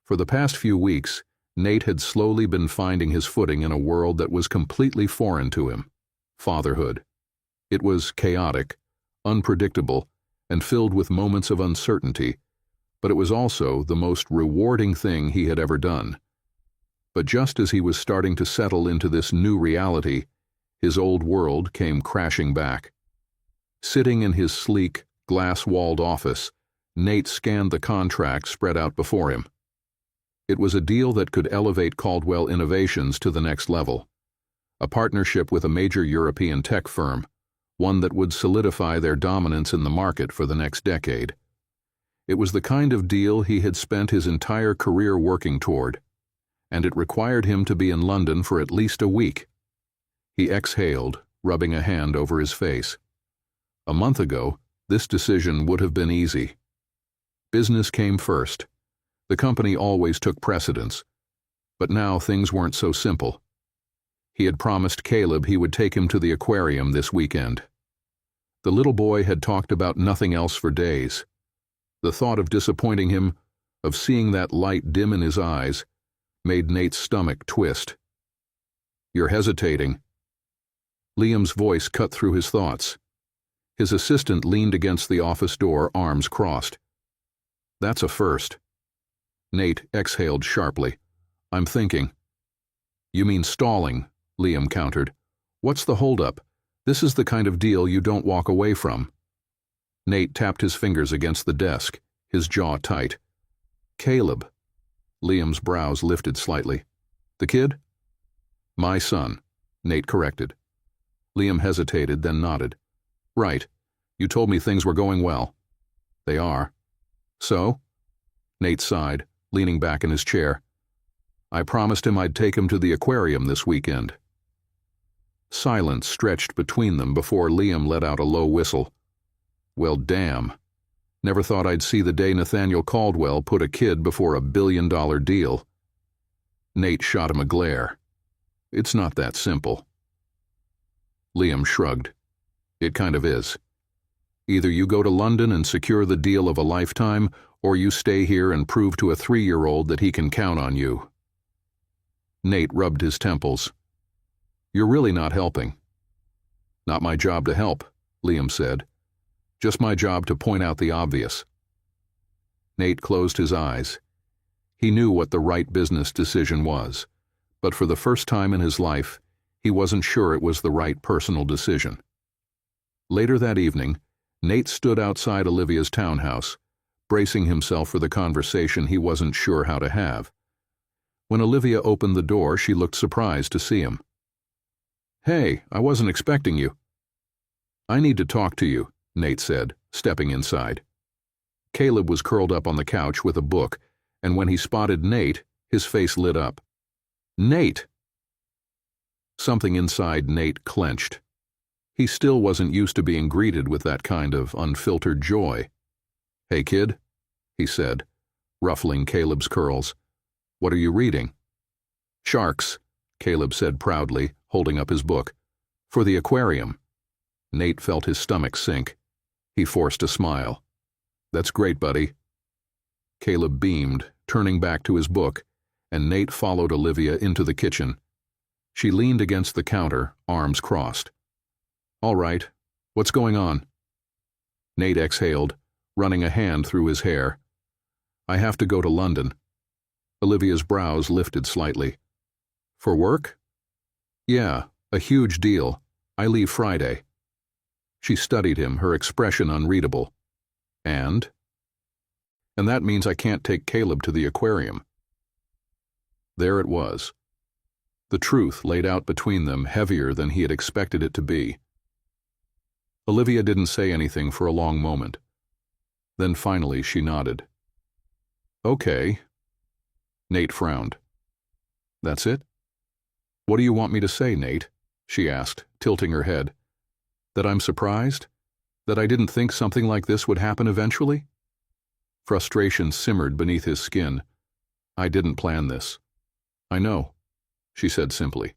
For the past few weeks, Nate had slowly been finding his footing in a world that was completely foreign to him: fatherhood. It was chaotic, unpredictable, and filled with moments of uncertainty, but it was also the most rewarding thing he had ever done. But just as he was starting to settle into this new reality, his old world came crashing back. Sitting in his sleek, glass-walled office, Nate scanned the contract spread out before him. It was a deal that could elevate Caldwell Innovations to the next level. A partnership with a major European tech firm, one that would solidify their dominance in the market for the next decade. It was the kind of deal he had spent his entire career working toward, and it required him to be in London for at least a week. He exhaled, rubbing a hand over his face. A month ago, this decision would have been easy. Business came first. The company always took precedence. But now things weren't so simple. He had promised Caleb he would take him to the aquarium this weekend. The little boy had talked about nothing else for days. The thought of disappointing him, of seeing that light dim in his eyes, made Nate's stomach twist. "You're hesitating." Liam's voice cut through his thoughts. His assistant leaned against the office door, arms crossed. "That's a first." Nate exhaled sharply. "I'm thinking." "You mean stalling," Liam countered. "What's the holdup? This is the kind of deal you don't walk away from." Nate tapped his fingers against the desk, his jaw tight. "Caleb." Liam's brows lifted slightly. "The kid?" "My son," Nate corrected. Liam hesitated, then nodded. "Right. You told me things were going well." "They are." "So?" Nate sighed, leaning back in his chair. "I promised him I'd take him to the aquarium this weekend." Silence stretched between them before Liam let out a low whistle. "Well, damn. Never thought I'd see the day Nathaniel Caldwell put a kid before a billion-dollar deal." Nate shot him a glare. "It's not that simple." Liam shrugged. "It kind of is. Either you go to London and secure the deal of a lifetime, or you stay here and prove to a 3-year-old that he can count on you." Nate rubbed his temples. "You're really not helping." "Not my job to help," Liam said. "Just my job to point out the obvious." Nate closed his eyes. He knew what the right business decision was, but for the first time in his life, he wasn't sure it was the right personal decision. Later that evening, Nate stood outside Olivia's townhouse, bracing himself for the conversation he wasn't sure how to have. When Olivia opened the door, she looked surprised to see him. "Hey, I wasn't expecting you." "I need to talk to you," Nate said, stepping inside. Caleb was curled up on the couch with a book, and when he spotted Nate, his face lit up. "Nate!" Something inside Nate clenched. He still wasn't used to being greeted with that kind of unfiltered joy. "Hey, kid," he said, ruffling Caleb's curls. "What are you reading?" "Sharks," Caleb said proudly, holding up his book. "For the aquarium." Nate felt his stomach sink. He forced a smile. "That's great, buddy." Caleb beamed, turning back to his book, and Nate followed Olivia into the kitchen. She leaned against the counter, arms crossed. "All right. What's going on?" Nate exhaled, running a hand through his hair. "I have to go to London." Olivia's brows lifted slightly. "For work?" "Yeah, a huge deal. I leave Friday." She studied him, her expression unreadable. "And?" "And that means I can't take Caleb to the aquarium." There it was. The truth laid out between them, heavier than he had expected it to be. Olivia didn't say anything for a long moment. Then finally she nodded. "Okay." Nate frowned. "That's it?" "What do you want me to say, Nate?" she asked, tilting her head. "That I'm surprised? That I didn't think something like this would happen eventually?" Frustration simmered beneath his skin. "I didn't plan this." "I know," she said simply,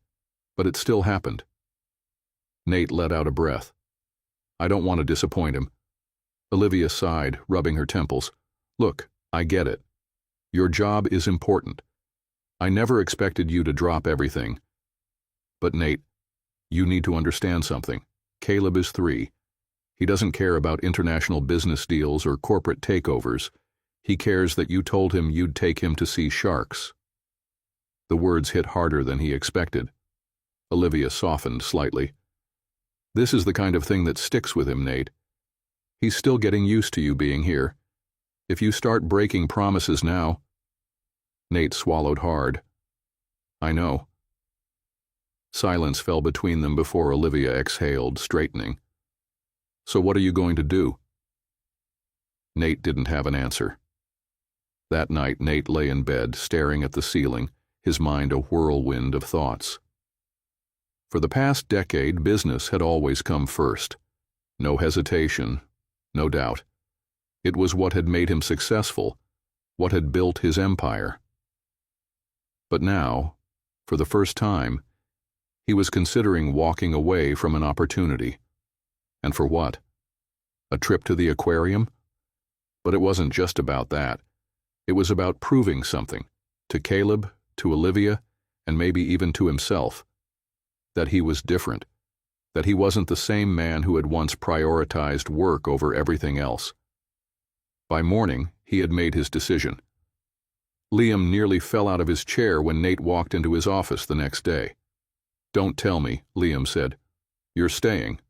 "but it still happened." Nate let out a breath. "I don't want to disappoint him." Olivia sighed, rubbing her temples. "Look, I get it. Your job is important. I never expected you to drop everything. But Nate, you need to understand something. Caleb is 3. He doesn't care about international business deals or corporate takeovers. He cares that you told him you'd take him to see sharks." The words hit harder than he expected. Olivia softened slightly. "This is the kind of thing that sticks with him, Nate. He's still getting used to you being here. If you start breaking promises now—" Nate swallowed hard. "I know." Silence fell between them before Olivia exhaled, straightening. "So what are you going to do?" Nate didn't have an answer. That night, Nate lay in bed, staring at the ceiling, his mind a whirlwind of thoughts. For the past decade, business had always come first. No hesitation, no doubt. It was what had made him successful, what had built his empire. But now, for the first time, he was considering walking away from an opportunity. And for what? A trip to the aquarium? But it wasn't just about that. It was about proving something, to Caleb, to Olivia, and maybe even to himself, that he was different, that he wasn't the same man who had once prioritized work over everything else. By morning, he had made his decision. Liam nearly fell out of his chair when Nate walked into his office the next day. "Don't tell me," Liam said. "You're staying."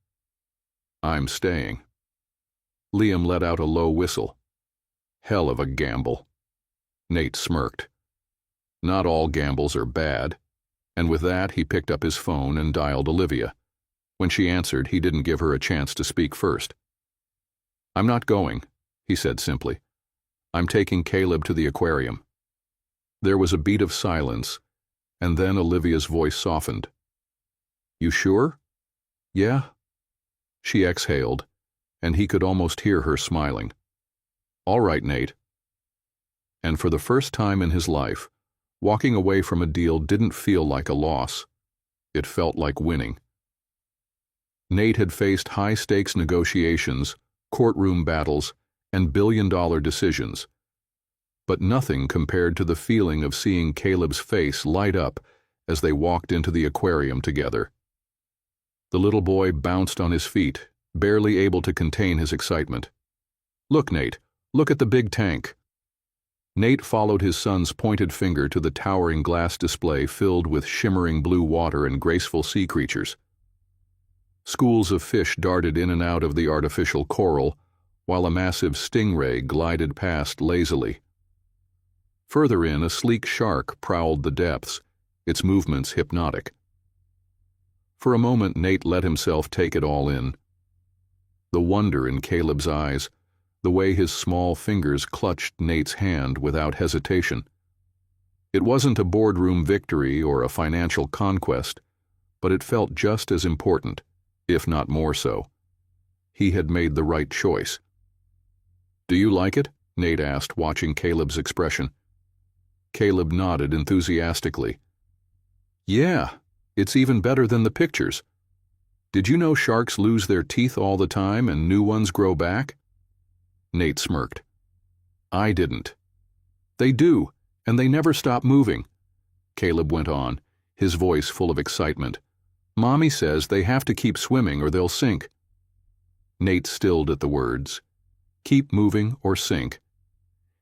"I'm staying." Liam let out a low whistle. "Hell of a gamble." Nate smirked. Not all gambles are bad, and with that he picked up his phone and dialed Olivia. When she answered, he didn't give her a chance to speak first. "I'm not going," he said simply. "I'm taking Caleb to the aquarium." There was a beat of silence, and then Olivia's voice softened. "You sure?" "Yeah." She exhaled, and he could almost hear her smiling. "All right, Nate." And for the first time in his life, walking away from a deal didn't feel like a loss. It felt like winning. Nate had faced high-stakes negotiations, courtroom battles, and billion-dollar decisions, but nothing compared to the feeling of seeing Caleb's face light up as they walked into the aquarium together. The little boy bounced on his feet, barely able to contain his excitement. "Look, Nate, look at the big tank." Nate followed his son's pointed finger to the towering glass display filled with shimmering blue water and graceful sea creatures. Schools of fish darted in and out of the artificial coral, while a massive stingray glided past lazily. Further in, a sleek shark prowled the depths, its movements hypnotic. For a moment, Nate let himself take it all in. The wonder in Caleb's eyes, the way his small fingers clutched Nate's hand without hesitation. It wasn't a boardroom victory or a financial conquest, but it felt just as important, if not more so. He had made the right choice. "Do you like it?" Nate asked, watching Caleb's expression. Caleb nodded enthusiastically. "Yeah, it's even better than the pictures. Did you know sharks lose their teeth all the time and new ones grow back?" Nate smirked. "I didn't." "They do, and they never stop moving," Caleb went on, his voice full of excitement. "Mommy says they have to keep swimming or they'll sink." Nate stilled at the words. Keep moving or sink.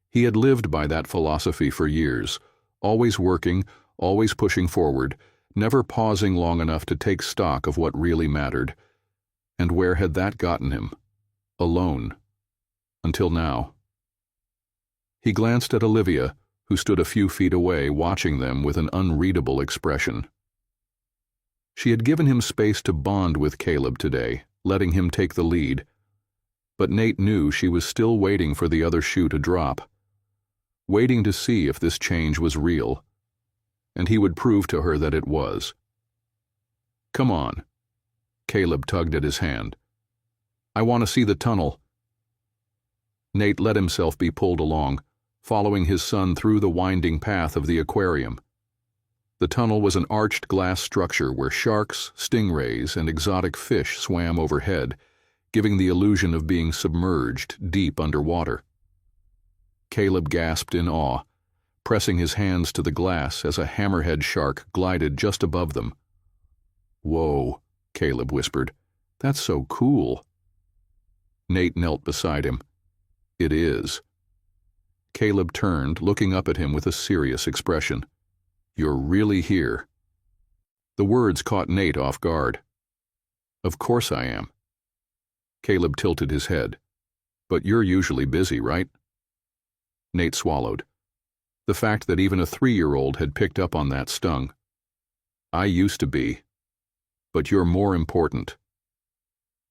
He had lived by that philosophy for years, always working, always pushing forward, never pausing long enough to take stock of what really mattered. And where had that gotten him? Alone. Until now. He glanced at Olivia, who stood a few feet away watching them with an unreadable expression. She had given him space to bond with Caleb today, letting him take the lead. But Nate knew she was still waiting for the other shoe to drop, waiting to see if this change was real, and he would prove to her that it was. "Come on." Caleb tugged at his hand. "I want to see the tunnel." Nate let himself be pulled along, following his son through the winding path of the aquarium. The tunnel was an arched glass structure where sharks, stingrays, and exotic fish swam overhead, giving the illusion of being submerged deep underwater. Caleb gasped in awe, pressing his hands to the glass as a hammerhead shark glided just above them. "Whoa," Caleb whispered. "That's so cool." Nate knelt beside him. "It is." Caleb turned, looking up at him with a serious expression. "You're really here." The words caught Nate off guard. "Of course I am." Caleb tilted his head. "But you're usually busy, right?" Nate swallowed. The fact that even a 3-year-old had picked up on that stung. "I used to be. But you're more important."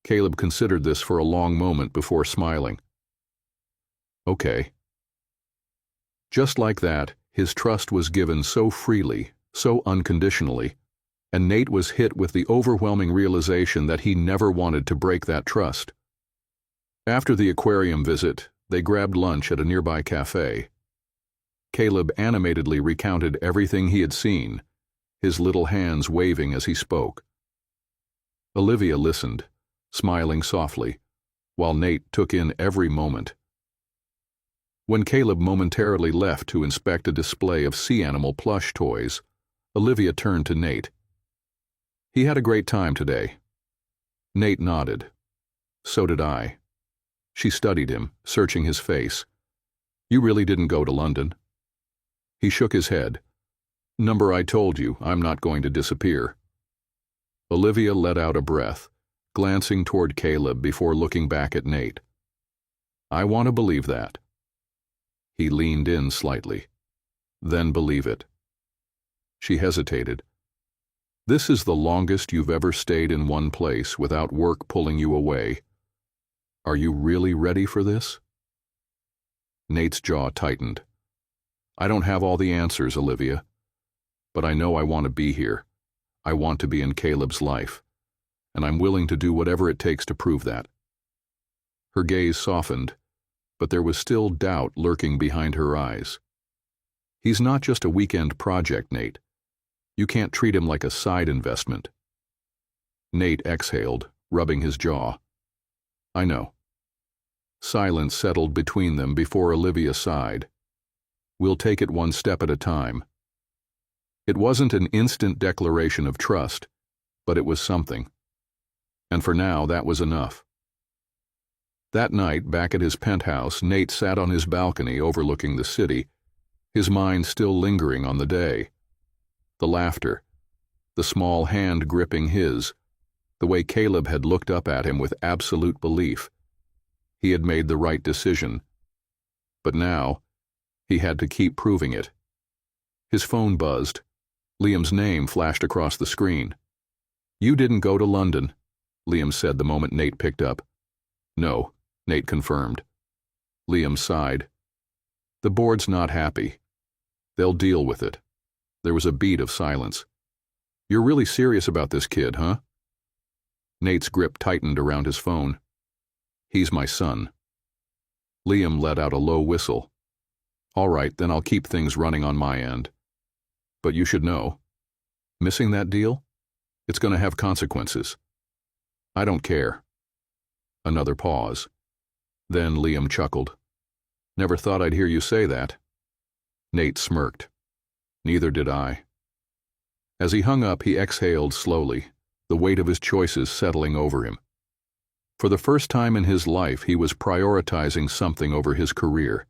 Caleb considered this for a long moment before smiling. "Okay." Just like that, his trust was given so freely, so unconditionally, and Nate was hit with the overwhelming realization that he never wanted to break that trust. After the aquarium visit, They grabbed lunch at a nearby cafe. Caleb animatedly recounted everything he had seen, his little hands waving as he spoke. Olivia listened, smiling softly, while Nate took in every moment. When Caleb momentarily left to inspect a display of sea animal plush toys, Olivia turned to Nate. "He had a great time today." Nate nodded. "So did I." She studied him, searching his face. "You really didn't go to London?" He shook his head. "Number, I told you, I'm not going to disappear." Olivia let out a breath, glancing toward Caleb before looking back at Nate. "I want to believe that." He leaned in slightly. "Then believe it." She hesitated. "This is the longest you've ever stayed in one place without work pulling you away. Are you really ready for this?" Nate's jaw tightened. "I don't have all the answers, Olivia. But I know I want to be here. I want to be in Caleb's life. And I'm willing to do whatever it takes to prove that." Her gaze softened, but there was still doubt lurking behind her eyes. "He's not just a weekend project, Nate. You can't treat him like a side investment." Nate exhaled, rubbing his jaw. "I know." Silence settled between them before Olivia sighed. "We'll take it one step at a time." It wasn't an instant declaration of trust, but it was something. And for now, that was enough. That night, back at his penthouse, Nate sat on his balcony overlooking the city, his mind still lingering on the day. The laughter, the small hand gripping his, the way Caleb had looked up at him with absolute belief. He had made the right decision. But now, he had to keep proving it. His phone buzzed. Liam's name flashed across the screen. "You didn't go to London," Liam said the moment Nate picked up. "No," Nate confirmed. Liam sighed. "The board's not happy. They'll deal with it." There was a beat of silence. "You're really serious about this kid, huh?" Nate's grip tightened around his phone. "He's my son." Liam let out a low whistle. "All right, then I'll keep things running on my end. But you should know. Missing that deal? It's going to have consequences." "I don't care." Another pause. Then Liam chuckled. "Never thought I'd hear you say that." Nate smirked. "Neither did I." As he hung up, he exhaled slowly, the weight of his choices settling over him. For the first time in his life, he was prioritizing something over his career.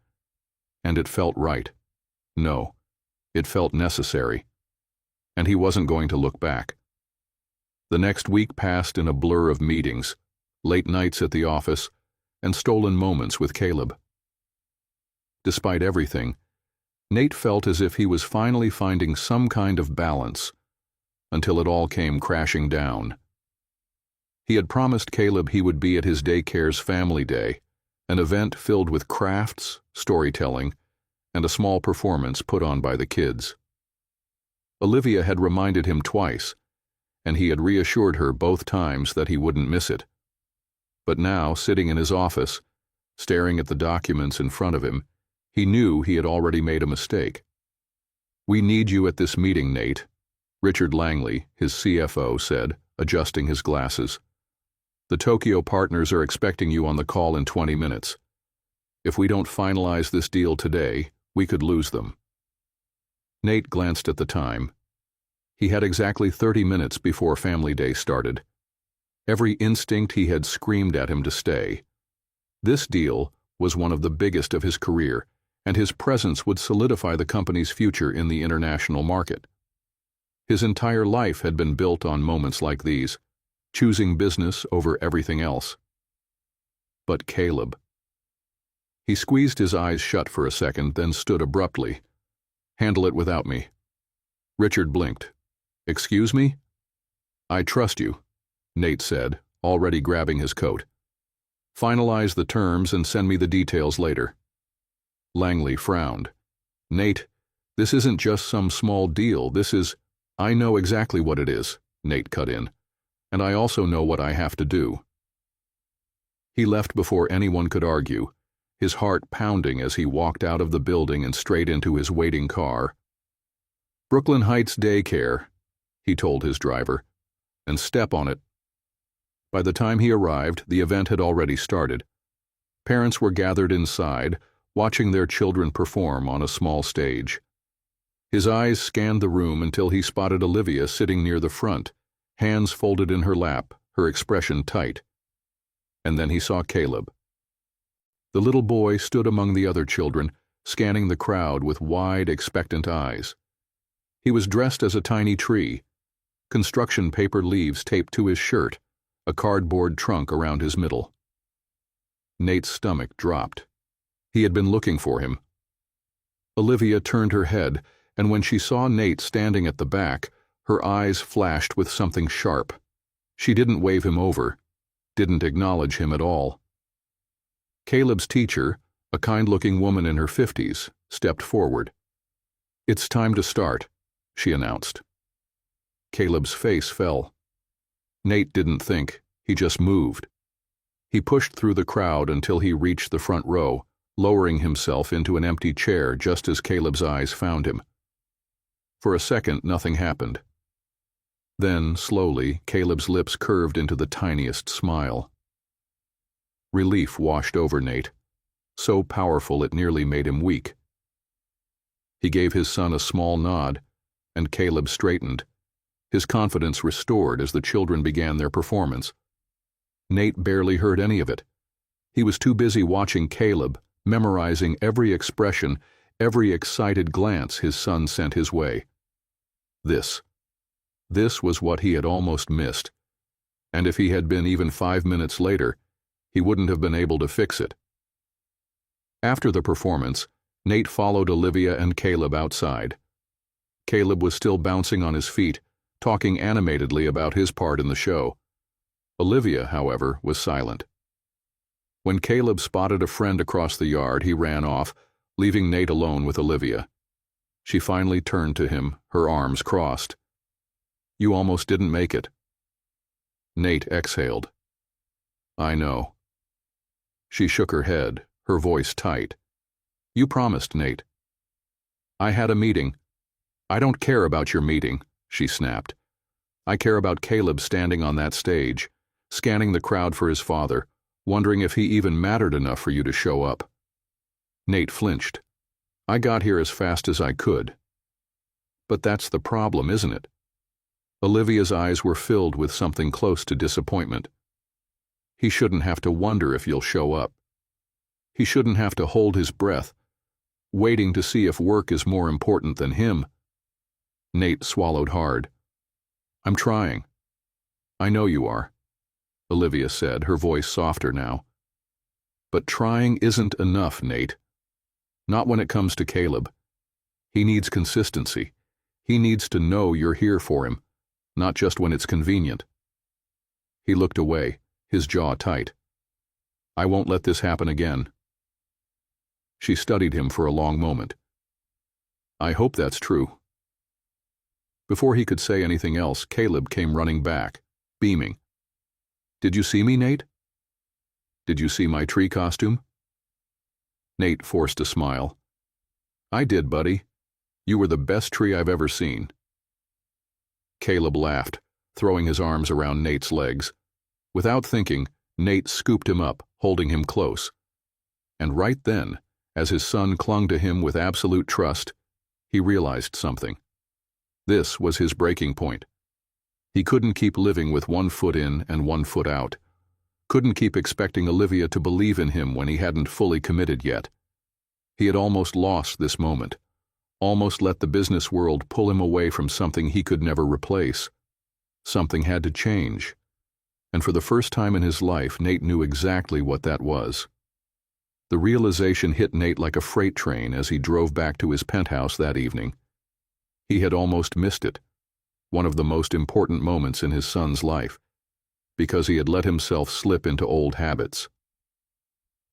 And it felt right. No, it felt necessary. And he wasn't going to look back. The next week passed in a blur of meetings, late nights at the office, and stolen moments with Caleb. Despite everything, Nate felt as if he was finally finding some kind of balance, until it all came crashing down. He had promised Caleb he would be at his daycare's family day, an event filled with crafts, storytelling, and a small performance put on by the kids. Olivia had reminded him twice, and he had reassured her both times that he wouldn't miss it. But now, sitting in his office, staring at the documents in front of him, he knew he had already made a mistake. "We need you at this meeting, Nate," Richard Langley, his CFO, said, adjusting his glasses. "The Tokyo partners are expecting you on the call in 20 minutes. If we don't finalize this deal today, we could lose them." Nate glanced at the time. He had exactly 30 minutes before Family Day started. Every instinct he had screamed at him to stay. This deal was one of the biggest of his career, and his presence would solidify the company's future in the international market. His entire life had been built on moments like these, choosing business over everything else. But Caleb. He squeezed his eyes shut for a second, then stood abruptly. "Handle it without me." Richard blinked. "Excuse me?" "I trust you," Nate said, already grabbing his coat. "Finalize the terms and send me the details later." Langley frowned. "Nate, this isn't just some small deal. This is—" "I know exactly what it is," Nate cut in. "And I also know what I have to do." He left before anyone could argue, his heart pounding as he walked out of the building and straight into his waiting car. "Brooklyn Heights Daycare," he told his driver, "and step on it." By the time he arrived, the event had already started. Parents were gathered inside, watching their children perform on a small stage. His eyes scanned the room until he spotted Olivia sitting near the front, hands folded in her lap, her expression tight. And then he saw Caleb. The little boy stood among the other children, scanning the crowd with wide, expectant eyes. He was dressed as a tiny tree, construction paper leaves taped to his shirt, a cardboard trunk around his middle. Nate's stomach dropped. He had been looking for him. Olivia turned her head, and when she saw Nate standing at the back, her eyes flashed with something sharp. She didn't wave him over, didn't acknowledge him at all. Caleb's teacher, a kind-looking woman in her 50s, stepped forward. "It's time to start," she announced. Caleb's face fell. Nate didn't think, he just moved. He pushed through the crowd until he reached the front row, lowering himself into an empty chair just as Caleb's eyes found him. For a second, nothing happened. Then, slowly, Caleb's lips curved into the tiniest smile. Relief washed over Nate, so powerful it nearly made him weak. He gave his son a small nod, and Caleb straightened, his confidence restored as the children began their performance. Nate barely heard any of it. He was too busy watching Caleb, memorizing every expression, every excited glance his son sent his way. This was what he had almost missed, and if he had been even 5 minutes later, he wouldn't have been able to fix it. After the performance, Nate followed Olivia and Caleb outside. Caleb was still bouncing on his feet, talking animatedly about his part in the show. Olivia, however, was silent. When Caleb spotted a friend across the yard, he ran off, leaving Nate alone with Olivia. She finally turned to him, her arms crossed. "You almost didn't make it." Nate exhaled. "I know." She shook her head, her voice tight. "You promised, Nate." "I had a meeting." "I don't care about your meeting," she snapped. "I care about Caleb standing on that stage, scanning the crowd for his father, wondering if he even mattered enough for you to show up." Nate flinched. "I got here as fast as I could." "But that's the problem, isn't it?" Olivia's eyes were filled with something close to disappointment. "He shouldn't have to wonder if you'll show up. He shouldn't have to hold his breath, waiting to see if work is more important than him." Nate swallowed hard. "I'm trying." "I know you are," Olivia said, her voice softer now. "But trying isn't enough, Nate. Not when it comes to Caleb. He needs consistency. He needs to know you're here for him, not just when it's convenient." He looked away, his jaw tight. "I won't let this happen again." She studied him for a long moment. "I hope that's true." Before he could say anything else, Caleb came running back, beaming. "Did you see me, Nate? Did you see my tree costume?" Nate forced a smile. "I did, buddy. You were the best tree I've ever seen." Caleb laughed, throwing his arms around Nate's legs. Without thinking, Nate scooped him up, holding him close. And right then, as his son clung to him with absolute trust, he realized something. This was his breaking point. He couldn't keep living with 1 foot in and 1 foot out. Couldn't keep expecting Olivia to believe in him when he hadn't fully committed yet. He had almost lost this moment, almost let the business world pull him away from something he could never replace. Something had to change. And for the first time in his life, Nate knew exactly what that was. The realization hit Nate like a freight train as he drove back to his penthouse that evening. He had almost missed it, one of the most important moments in his son's life, because he had let himself slip into old habits.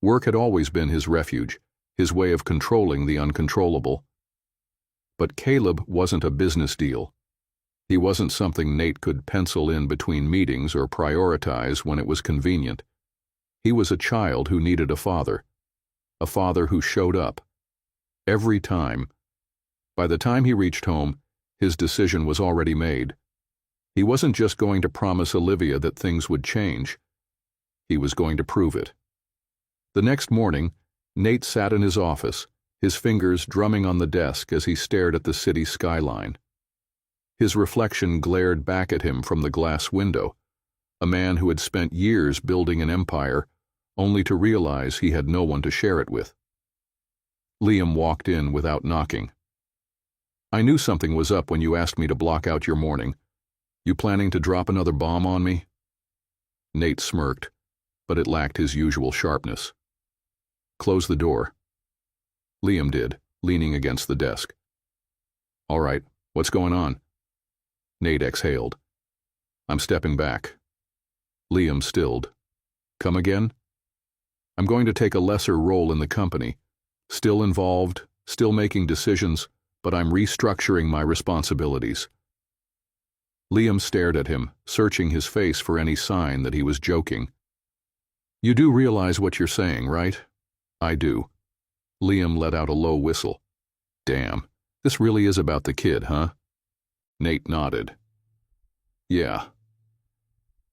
Work had always been his refuge, his way of controlling the uncontrollable. But Caleb wasn't a business deal. He wasn't something Nate could pencil in between meetings or prioritize when it was convenient. He was a child who needed a father a father who showed up. Every time. By the time he reached home, his decision was already made. He wasn't just going to promise Olivia that things would change. He was going to prove it. The next morning, Nate sat in his office, his fingers drumming on the desk as he stared at the city skyline. His reflection glared back at him from the glass window, a man who had spent years building an empire, only to realize he had no one to share it with. Liam walked in without knocking. "I knew something was up when you asked me to block out your morning. You planning to drop another bomb on me?" Nate smirked, but it lacked his usual sharpness. "Close the door." Liam did, leaning against the desk. "All right, what's going on?" Nate exhaled. "I'm stepping back." Liam stilled. "Come again?" "I'm going to take a lesser role in the company. Still involved, still making decisions, but I'm restructuring my responsibilities." Liam stared at him, searching his face for any sign that he was joking. "You do realize what you're saying, right?" "I do." Liam let out a low whistle. "Damn, this really is about the kid, huh?" Nate nodded. "Yeah."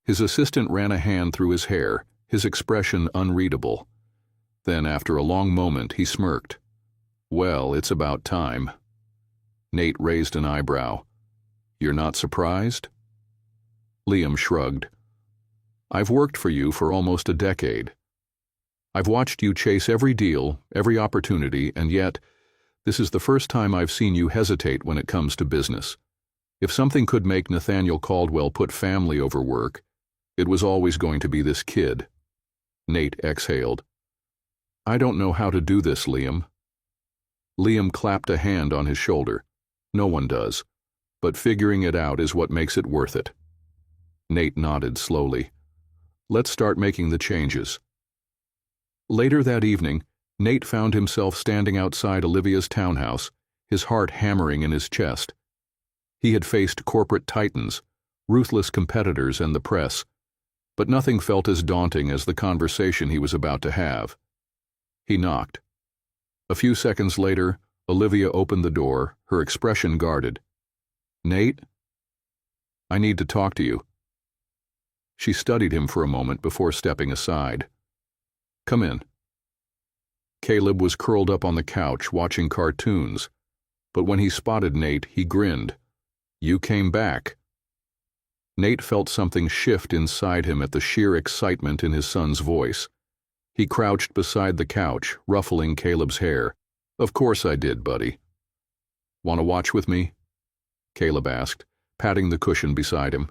His assistant ran a hand through his hair, his expression unreadable. Then, after a long moment, he smirked. "Well, it's about time." Nate raised an eyebrow. "You're not surprised?" Liam shrugged. "I've worked for you for almost a decade. I've watched you chase every deal, every opportunity, and yet, this is the first time I've seen you hesitate when it comes to business. If something could make Nathaniel Caldwell put family over work, it was always going to be this kid." Nate exhaled. "I don't know how to do this, Liam." Liam clapped a hand on his shoulder. "No one does. But figuring it out is what makes it worth it." Nate nodded slowly. "Let's start making the changes." Later that evening, Nate found himself standing outside Olivia's townhouse, his heart hammering in his chest. He had faced corporate titans, ruthless competitors, and the press, but nothing felt as daunting as the conversation he was about to have. He knocked. A few seconds later, Olivia opened the door, her expression guarded. "Nate? I need to talk to you." She studied him for a moment before stepping aside. "Come in." Caleb was curled up on the couch watching cartoons, but when he spotted Nate, he grinned. "You came back." Nate felt something shift inside him at the sheer excitement in his son's voice. He crouched beside the couch, ruffling Caleb's hair. "Of course I did, buddy." "Want to watch with me?" Caleb asked, patting the cushion beside him.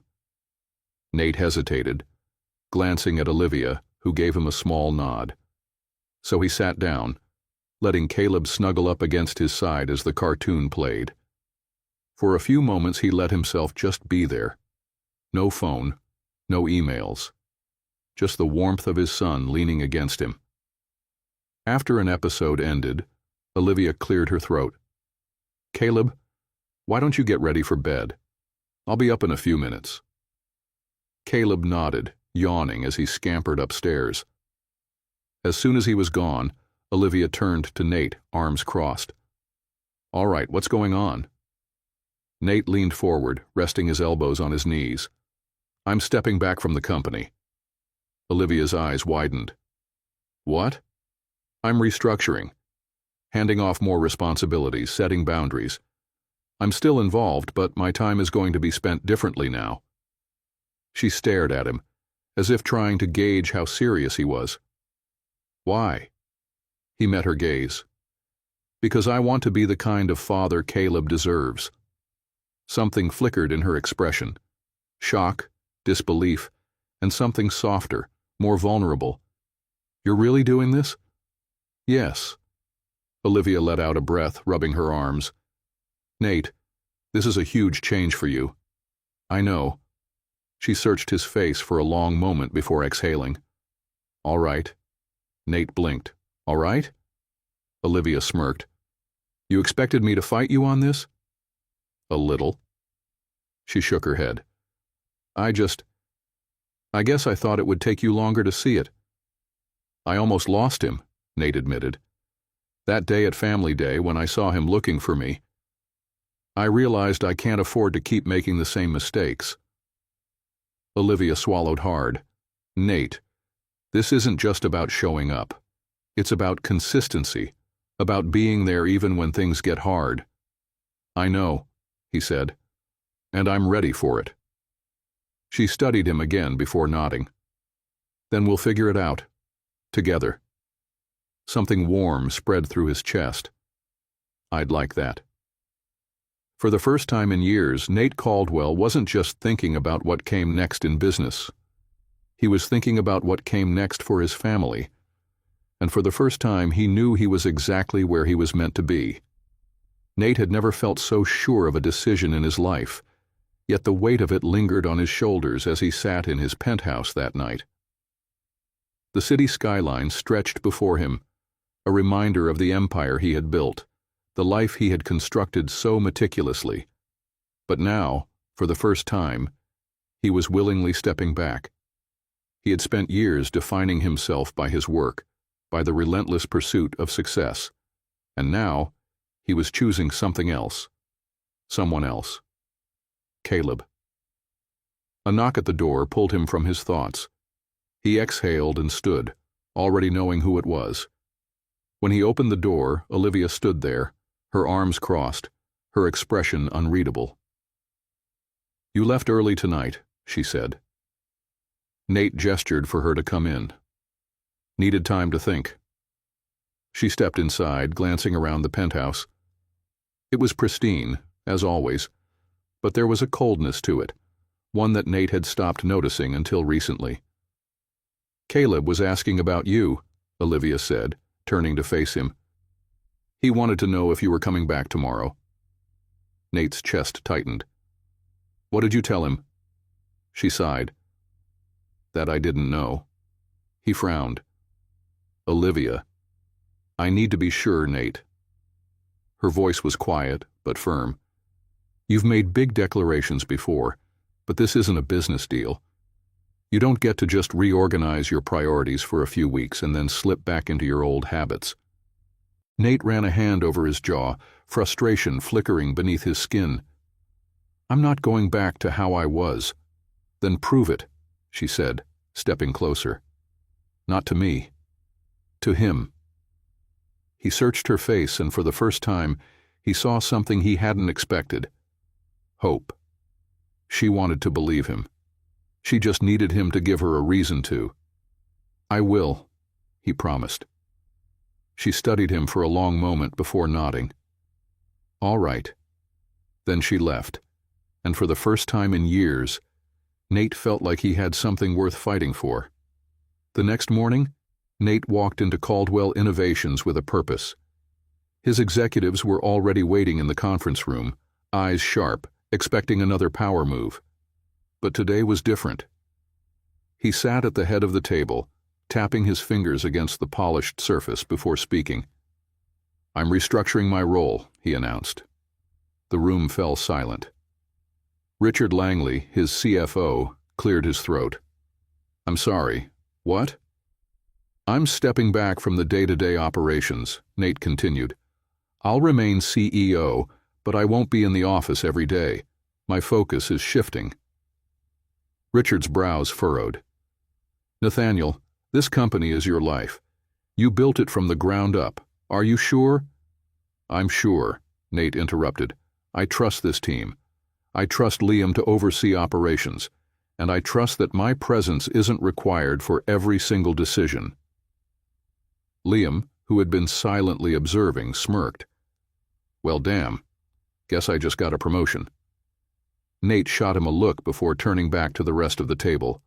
Nate hesitated, glancing at Olivia, who gave him a small nod. So he sat down, letting Caleb snuggle up against his side as the cartoon played. For a few moments he let himself just be there. No phone, no emails. Just the warmth of his son leaning against him. After an episode ended, Olivia cleared her throat. "Caleb, why don't you get ready for bed? I'll be up in a few minutes." Caleb nodded, yawning as he scampered upstairs. As soon as he was gone, Olivia turned to Nate, arms crossed. "All right, what's going on?" Nate leaned forward, resting his elbows on his knees. "I'm stepping back from the company." Olivia's eyes widened. "What?" "I'm restructuring. Handing off more responsibilities, setting boundaries. I'm still involved, but my time is going to be spent differently now." She stared at him, as if trying to gauge how serious he was. "Why?" He met her gaze. "Because I want to be the kind of father Caleb deserves." Something flickered in her expression. Shock, disbelief, and something softer, more vulnerable. "You're really doing this?" "Yes." Olivia let out a breath, rubbing her arms. "Nate, this is a huge change for you." "I know." She searched his face for a long moment before exhaling. "All right." Nate blinked. "All right?" Olivia smirked. "You expected me to fight you on this?" "A little." She shook her head. I guess I thought it would take you longer to see it." "I almost lost him," Nate admitted. That day at Family Day, when I saw him looking for me, I realized I can't afford to keep making the same mistakes. Olivia swallowed hard. Nate, this isn't just about showing up. It's about consistency, about being there even when things get hard. I know, he said, and I'm ready for it. She studied him again before nodding. Then we'll figure it out. Together. Something warm spread through his chest. I'd like that. For the first time in years, Nate Caldwell wasn't just thinking about what came next in business. He was thinking about what came next for his family. And for the first time, he knew he was exactly where he was meant to be. Nate had never felt so sure of a decision in his life, yet the weight of it lingered on his shoulders as he sat in his penthouse that night. The city skyline stretched before him, a reminder of the empire he had built, the life he had constructed so meticulously. But now, for the first time, he was willingly stepping back. He had spent years defining himself by his work, by the relentless pursuit of success, and now he was choosing something else, someone else. Caleb. A knock at the door pulled him from his thoughts. He exhaled and stood, already knowing who it was. When he opened the door, Olivia stood there, her arms crossed, her expression unreadable. "You left early tonight," she said. Nate gestured for her to come in. Needed time to think. She stepped inside, glancing around the penthouse. It was pristine, as always, but there was a coldness to it, one that Nate had stopped noticing until recently. "Caleb was asking about you," Olivia said, turning to face him. "He wanted to know if you were coming back tomorrow." Nate's chest tightened. "What did you tell him?" She sighed. "That I didn't know." He frowned. "Olivia, I need to be sure, Nate." Her voice was quiet, but firm. "You've made big declarations before, but this isn't a business deal. You don't get to just reorganize your priorities for a few weeks and then slip back into your old habits." Nate ran a hand over his jaw, frustration flickering beneath his skin. "I'm not going back to how I was." "Then prove it," she said, stepping closer. "Not to me. To him." He searched her face, and for the first time, he saw something he hadn't expected. Hope. She wanted to believe him. She just needed him to give her a reason to. "I will," he promised. She studied him for a long moment before nodding. "All right." Then she left, and for the first time in years, Nate felt like he had something worth fighting for. The next morning, Nate walked into Caldwell Innovations with a purpose. His executives were already waiting in the conference room, eyes sharp, expecting another power move. But today was different. He sat at the head of the table, tapping his fingers against the polished surface before speaking. "I'm restructuring my role," he announced. The room fell silent. Richard Langley, his CFO, cleared his throat. "I'm sorry. What?" "I'm stepping back from the day-to-day operations," Nate continued. "I'll remain CEO, but I won't be in the office every day. My focus is shifting." Richard's brows furrowed. "Nathaniel, this company is your life. You built it from the ground up. Are you sure?" "I'm sure," Nate interrupted. "I trust this team. I trust Liam to oversee operations, and I trust that my presence isn't required for every single decision." Liam, who had been silently observing, smirked. "Well, damn. Guess I just got a promotion." Nate shot him a look before turning back to the rest of the table.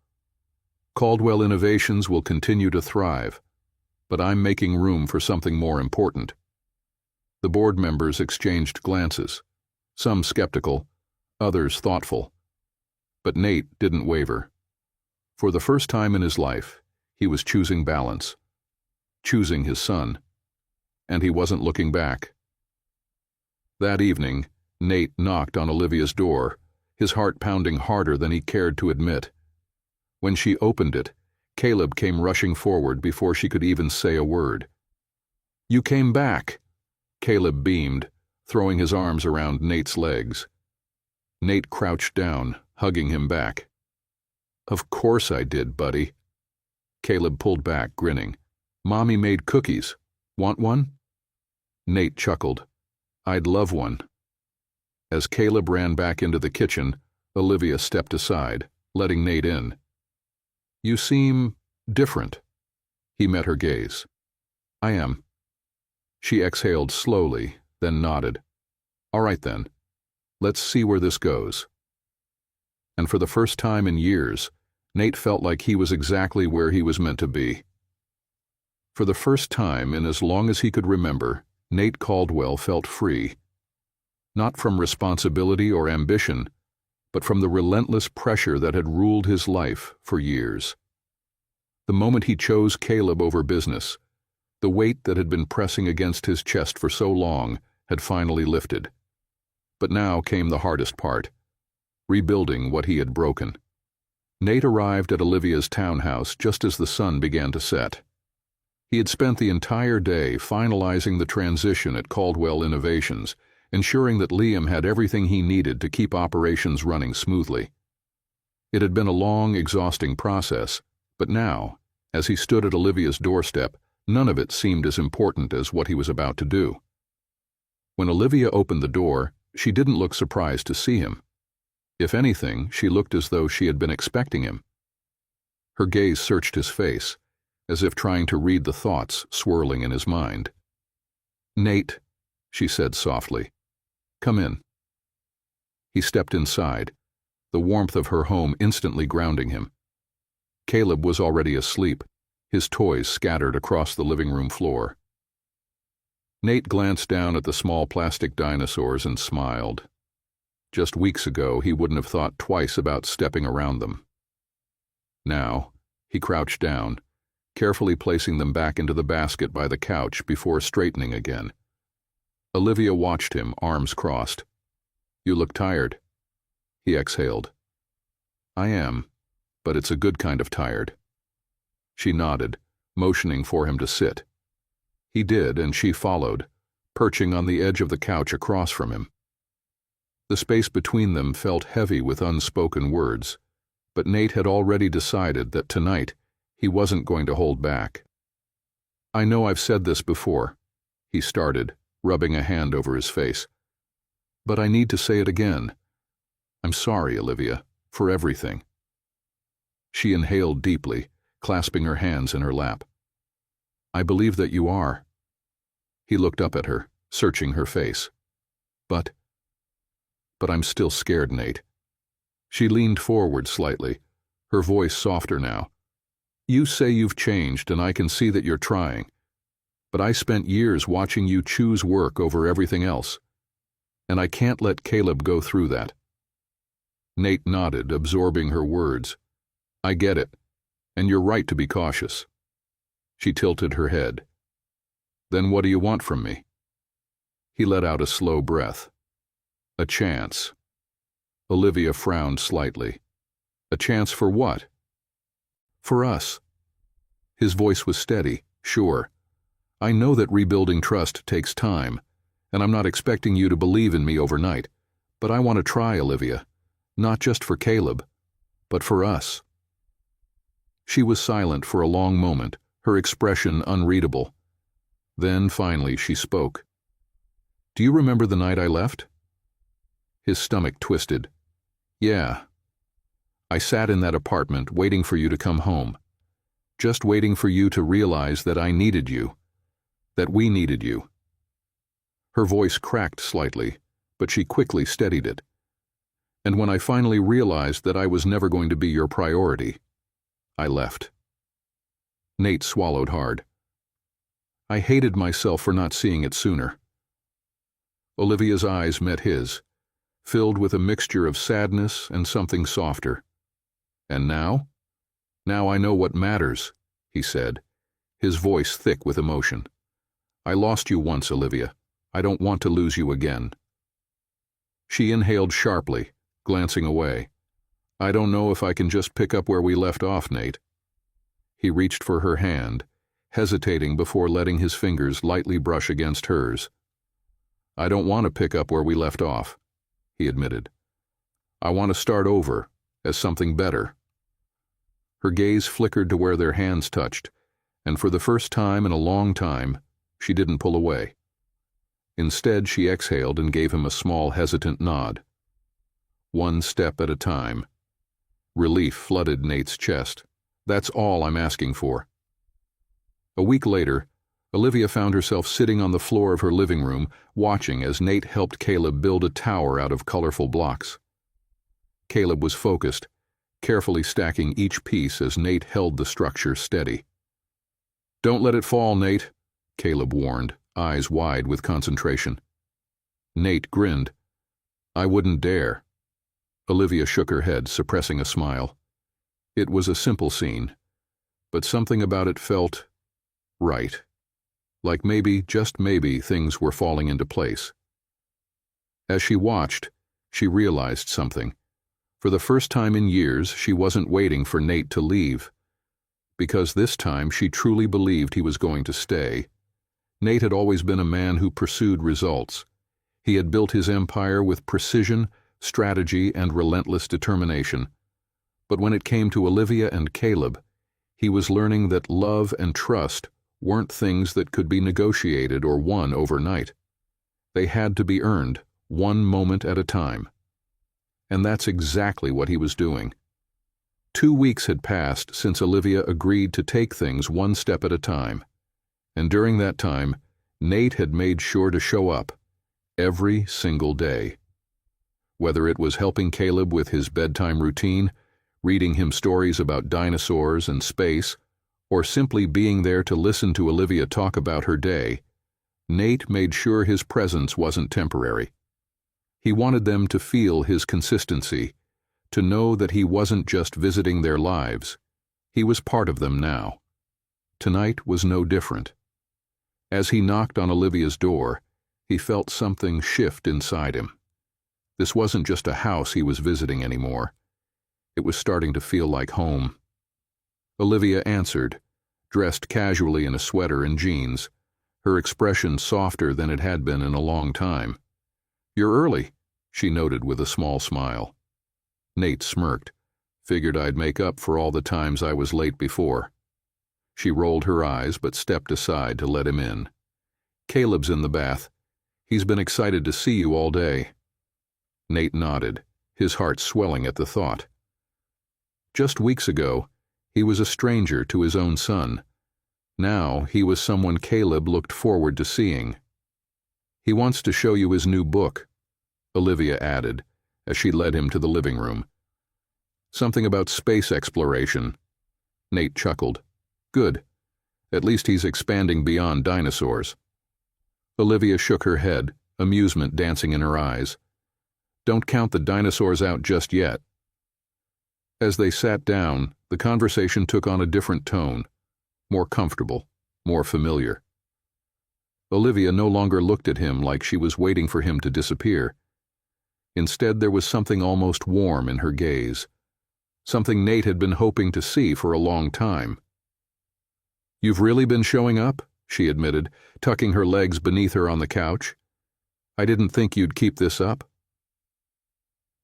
"Caldwell Innovations will continue to thrive, but I'm making room for something more important." The board members exchanged glances, some skeptical, others thoughtful. But Nate didn't waver. For the first time in his life, he was choosing balance, choosing his son, and he wasn't looking back. That evening, Nate knocked on Olivia's door, his heart pounding harder than he cared to admit. When she opened it, Caleb came rushing forward before she could even say a word. You came back, Caleb beamed, throwing his arms around Nate's legs. Nate crouched down, hugging him back. Of course I did, buddy. Caleb pulled back, grinning. Mommy made cookies. Want one? Nate chuckled. I'd love one. As Caleb ran back into the kitchen, Olivia stepped aside, letting Nate in. You seem different. He met her gaze. I am. She exhaled slowly, then nodded. All right then. Let's see where this goes. And for the first time in years, Nate felt like he was exactly where he was meant to be. For the first time in as long as he could remember, Nate Caldwell felt free. Not from responsibility or ambition, but from the relentless pressure that had ruled his life for years. The moment he chose Caleb over business, the weight that had been pressing against his chest for so long had finally lifted. But now came the hardest part, rebuilding what he had broken. Nate arrived at Olivia's townhouse just as the sun began to set. He had spent the entire day finalizing the transition at Caldwell Innovations, ensuring that Liam had everything he needed to keep operations running smoothly. It had been a long, exhausting process, but now, as he stood at Olivia's doorstep, none of it seemed as important as what he was about to do. When Olivia opened the door, she didn't look surprised to see him. If anything, she looked as though she had been expecting him. Her gaze searched his face, as if trying to read the thoughts swirling in his mind. Nate, she said softly, come in. He stepped inside, the warmth of her home instantly grounding him. Caleb was already asleep, his toys scattered across the living room floor. Nate glanced down at the small plastic dinosaurs and smiled. Just weeks ago, he wouldn't have thought twice about stepping around them. Now, he crouched down, carefully placing them back into the basket by the couch before straightening again. Olivia watched him, arms crossed. You look tired. He exhaled. I am, but it's a good kind of tired. She nodded, motioning for him to sit. He did, and she followed, perching on the edge of the couch across from him. The space between them felt heavy with unspoken words, but Nate had already decided that tonight he wasn't going to hold back. I know I've said this before, he started, rubbing a hand over his face. But I need to say it again. I'm sorry, Olivia, for everything. She inhaled deeply, clasping her hands in her lap. I believe that you are. He looked up at her, searching her face. But I'm still scared, Nate. She leaned forward slightly, her voice softer now. You say you've changed, and I can see that you're trying. But I spent years watching you choose work over everything else. And I can't let Caleb go through that. Nate nodded, absorbing her words. I get it, and you're right to be cautious. She tilted her head. Then what do you want from me? He let out a slow breath. A chance. Olivia frowned slightly. A chance for what? For us. His voice was steady, sure. I know that rebuilding trust takes time, and I'm not expecting you to believe in me overnight, but I want to try, Olivia. Not just for Caleb, but for us. She was silent for a long moment, her expression unreadable. Then, finally, she spoke. Do you remember the night I left? His stomach twisted. Yeah. I sat in that apartment waiting for you to come home. Just waiting for you to realize that I needed you. That we needed you. Her voice cracked slightly, but she quickly steadied it. And when I finally realized that I was never going to be your priority, I left. Nate swallowed hard. I hated myself for not seeing it sooner. Olivia's eyes met his, filled with a mixture of sadness and something softer. And now? Now I know what matters, he said, his voice thick with emotion. I lost you once, Olivia. I don't want to lose you again. She inhaled sharply, glancing away. I don't know if I can just pick up where we left off, Nate. He reached for her hand, hesitating before letting his fingers lightly brush against hers. "I don't want to pick up where we left off," he admitted. "I want to start over, as something better." Her gaze flickered to where their hands touched, and for the first time in a long time, she didn't pull away. Instead, she exhaled and gave him a small, hesitant nod. "One step at a time." Relief flooded Nate's chest. "That's all I'm asking for." A week later, Olivia found herself sitting on the floor of her living room, watching as Nate helped Caleb build a tower out of colorful blocks. Caleb was focused, carefully stacking each piece as Nate held the structure steady. "Don't let it fall, Nate," Caleb warned, eyes wide with concentration. Nate grinned. "I wouldn't dare." Olivia shook her head, suppressing a smile. It was a simple scene, but something about it felt right. Like maybe, just maybe, things were falling into place. As she watched, she realized something. For the first time in years, she wasn't waiting for Nate to leave. Because this time she truly believed he was going to stay. Nate had always been a man who pursued results. He had built his empire with precision, strategy, and relentless determination. But when it came to Olivia and Caleb, he was learning that love and trust weren't things that could be negotiated or won overnight. They had to be earned, one moment at a time. And that's exactly what he was doing. 2 weeks had passed since Olivia agreed to take things one step at a time. And during that time, Nate had made sure to show up, every single day. Whether it was helping Caleb with his bedtime routine, reading him stories about dinosaurs and space, or simply being there to listen to Olivia talk about her day, Nate made sure his presence wasn't temporary. He wanted them to feel his consistency, to know that he wasn't just visiting their lives, he was part of them now. Tonight was no different. As he knocked on Olivia's door, he felt something shift inside him. This wasn't just a house he was visiting anymore. It was starting to feel like home. Olivia answered, dressed casually in a sweater and jeans, her expression softer than it had been in a long time. "You're early," she noted with a small smile. Nate smirked. "Figured I'd make up for all the times I was late before." She rolled her eyes but stepped aside to let him in. "Caleb's in the bath. He's been excited to see you all day." Nate nodded, his heart swelling at the thought. Just weeks ago, he was a stranger to his own son. Now he was someone Caleb looked forward to seeing. "He wants to show you his new book," Olivia added, as she led him to the living room. "Something about space exploration." Nate chuckled. "Good. At least he's expanding beyond dinosaurs." Olivia shook her head, amusement dancing in her eyes. "Don't count the dinosaurs out just yet." As they sat down, the conversation took on a different tone, more comfortable, more familiar. Olivia no longer looked at him like she was waiting for him to disappear. Instead, there was something almost warm in her gaze, something Nate had been hoping to see for a long time. "You've really been showing up," she admitted, tucking her legs beneath her on the couch. "I didn't think you'd keep this up."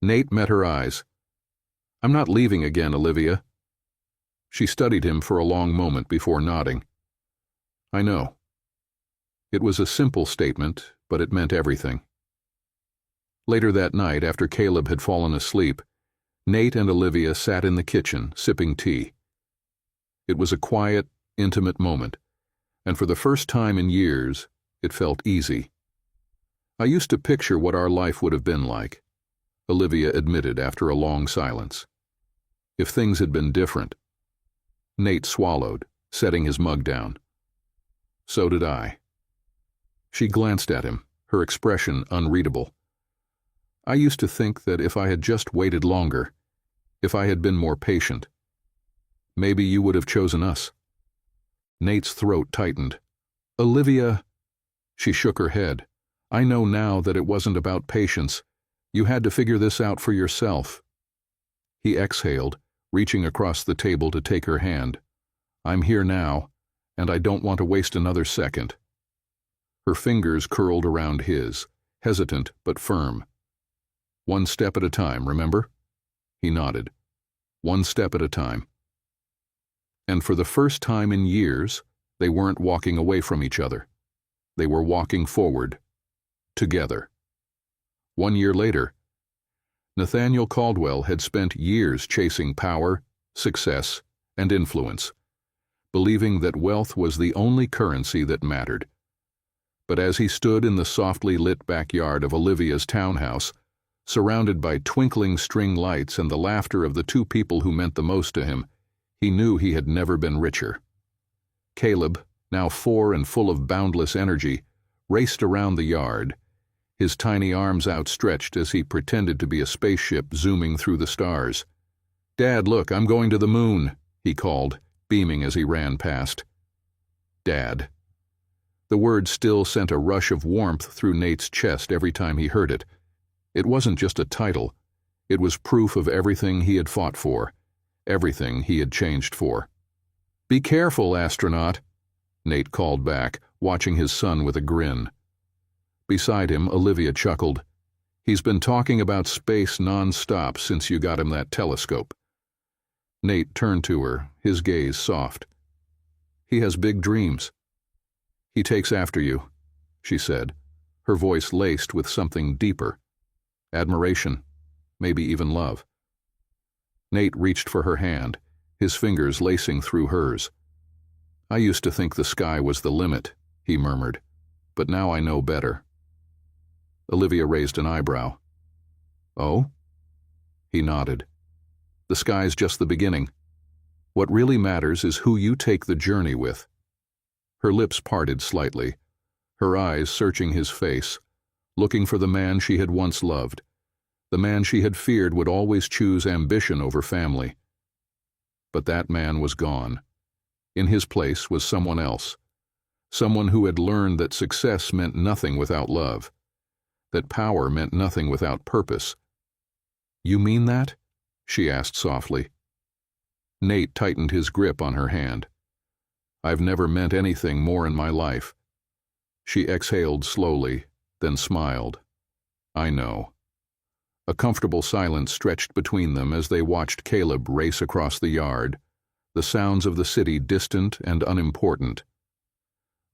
Nate met her eyes. "I'm not leaving again, Olivia." She studied him for a long moment before nodding. "I know." It was a simple statement, but it meant everything. Later that night, after Caleb had fallen asleep, Nate and Olivia sat in the kitchen, sipping tea. It was a quiet, intimate moment, and for the first time in years, it felt easy. "I used to picture what our life would have been like," Olivia admitted after a long silence. "If things had been different." Nate swallowed, setting his mug down. "So did I." She glanced at him, her expression unreadable. "I used to think that if I had just waited longer, if I had been more patient, maybe you would have chosen us." Nate's throat tightened. "Olivia," she shook her head, "I know now that it wasn't about patience. You had to figure this out for yourself." He exhaled, reaching across the table to take her hand. "I'm here now, and I don't want to waste another second." Her fingers curled around his, hesitant but firm. "One step at a time, remember?" He nodded. "One step at a time." And for the first time in years, they weren't walking away from each other. They were walking forward, together. 1 year later, Nathaniel Caldwell had spent years chasing power, success, and influence, believing that wealth was the only currency that mattered. But as he stood in the softly lit backyard of Olivia's townhouse, surrounded by twinkling string lights and the laughter of the two people who meant the most to him, he knew he had never been richer. Caleb, now 4 and full of boundless energy, raced around the yard, his tiny arms outstretched as he pretended to be a spaceship zooming through the stars. "Dad, look, I'm going to the moon," he called, beaming as he ran past. Dad. The word still sent a rush of warmth through Nate's chest every time he heard it. It wasn't just a title. It was proof of everything he had fought for, everything he had changed for. "Be careful, astronaut," Nate called back, watching his son with a grin. Beside him, Olivia chuckled. "He's been talking about space non-stop since you got him that telescope." Nate turned to her, his gaze soft. "He has big dreams." "He takes after you," she said, her voice laced with something deeper. Admiration, maybe even love. Nate reached for her hand, his fingers lacing through hers. "I used to think the sky was the limit," he murmured, "but now I know better." Olivia raised an eyebrow. "Oh?" He nodded. "The sky's just the beginning. What really matters is who you take the journey with." Her lips parted slightly, her eyes searching his face, looking for the man she had once loved, the man she had feared would always choose ambition over family. But that man was gone. In his place was someone else, someone who had learned that success meant nothing without love, that power meant nothing without purpose. "You mean that?" she asked softly. Nate tightened his grip on her hand. "I've never meant anything more in my life." She exhaled slowly, then smiled. "I know." A comfortable silence stretched between them as they watched Caleb race across the yard, the sounds of the city distant and unimportant.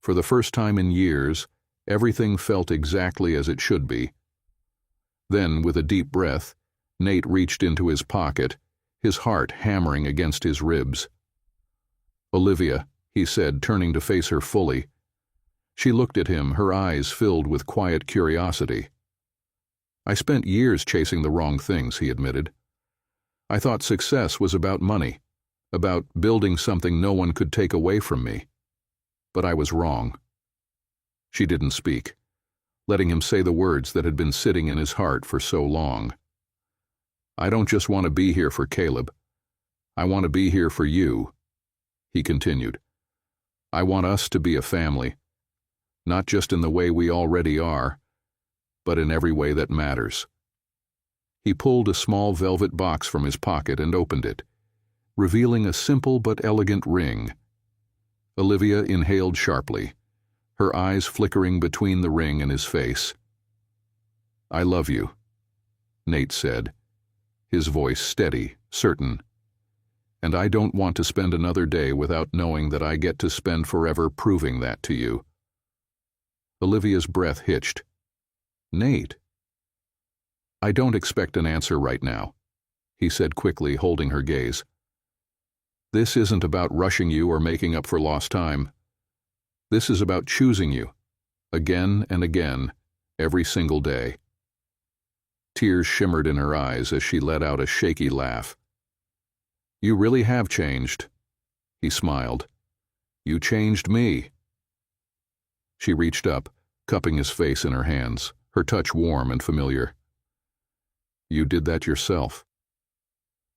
For the first time in years, everything felt exactly as it should be. Then, with a deep breath, Nate reached into his pocket, his heart hammering against his ribs. "Olivia," he said, turning to face her fully. She looked at him, her eyes filled with quiet curiosity. "I spent years chasing the wrong things," he admitted. "I thought success was about money, about building something no one could take away from me. But I was wrong." She didn't speak, letting him say the words that had been sitting in his heart for so long. "I don't just want to be here for Caleb. I want to be here for you," he continued. "I want us to be a family, not just in the way we already are, but in every way that matters." He pulled a small velvet box from his pocket and opened it, revealing a simple but elegant ring. Olivia inhaled sharply, her eyes flickering between the ring and his face. "I love you," Nate said, his voice steady, certain. "And I don't want to spend another day without knowing that I get to spend forever proving that to you." Olivia's breath hitched. "Nate." "I don't expect an answer right now," he said quickly, holding her gaze. "This isn't about rushing you or making up for lost time. This is about choosing you, again and again, every single day." Tears shimmered in her eyes as she let out a shaky laugh. "You really have changed," he smiled. "You changed me." She reached up, cupping his face in her hands, her touch warm and familiar. "You did that yourself."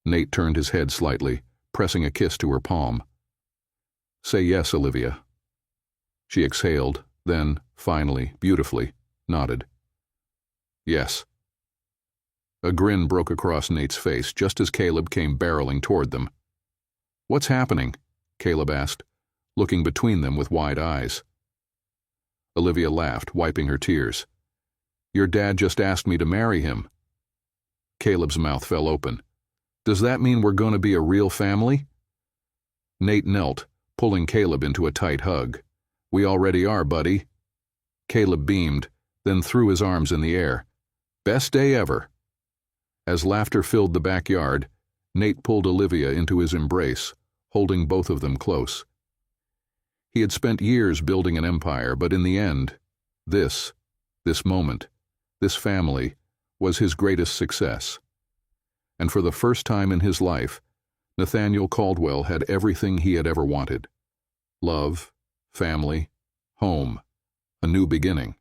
Nate turned his head slightly, pressing a kiss to her palm. "Say yes, Olivia." She exhaled, then, finally, beautifully, nodded. "Yes." A grin broke across Nate's face just as Caleb came barreling toward them. "What's happening?" Caleb asked, looking between them with wide eyes. Olivia laughed, wiping her tears. "Your dad just asked me to marry him." Caleb's mouth fell open. "Does that mean we're going to be a real family?" Nate knelt, pulling Caleb into a tight hug. "We already are, buddy." Caleb beamed, then threw his arms in the air. "Best day ever." As laughter filled the backyard, Nate pulled Olivia into his embrace, holding both of them close. He had spent years building an empire, but in the end, this moment, this family, was his greatest success. And for the first time in his life, Nathaniel Caldwell had everything he had ever wanted: love, family, home, a new beginning.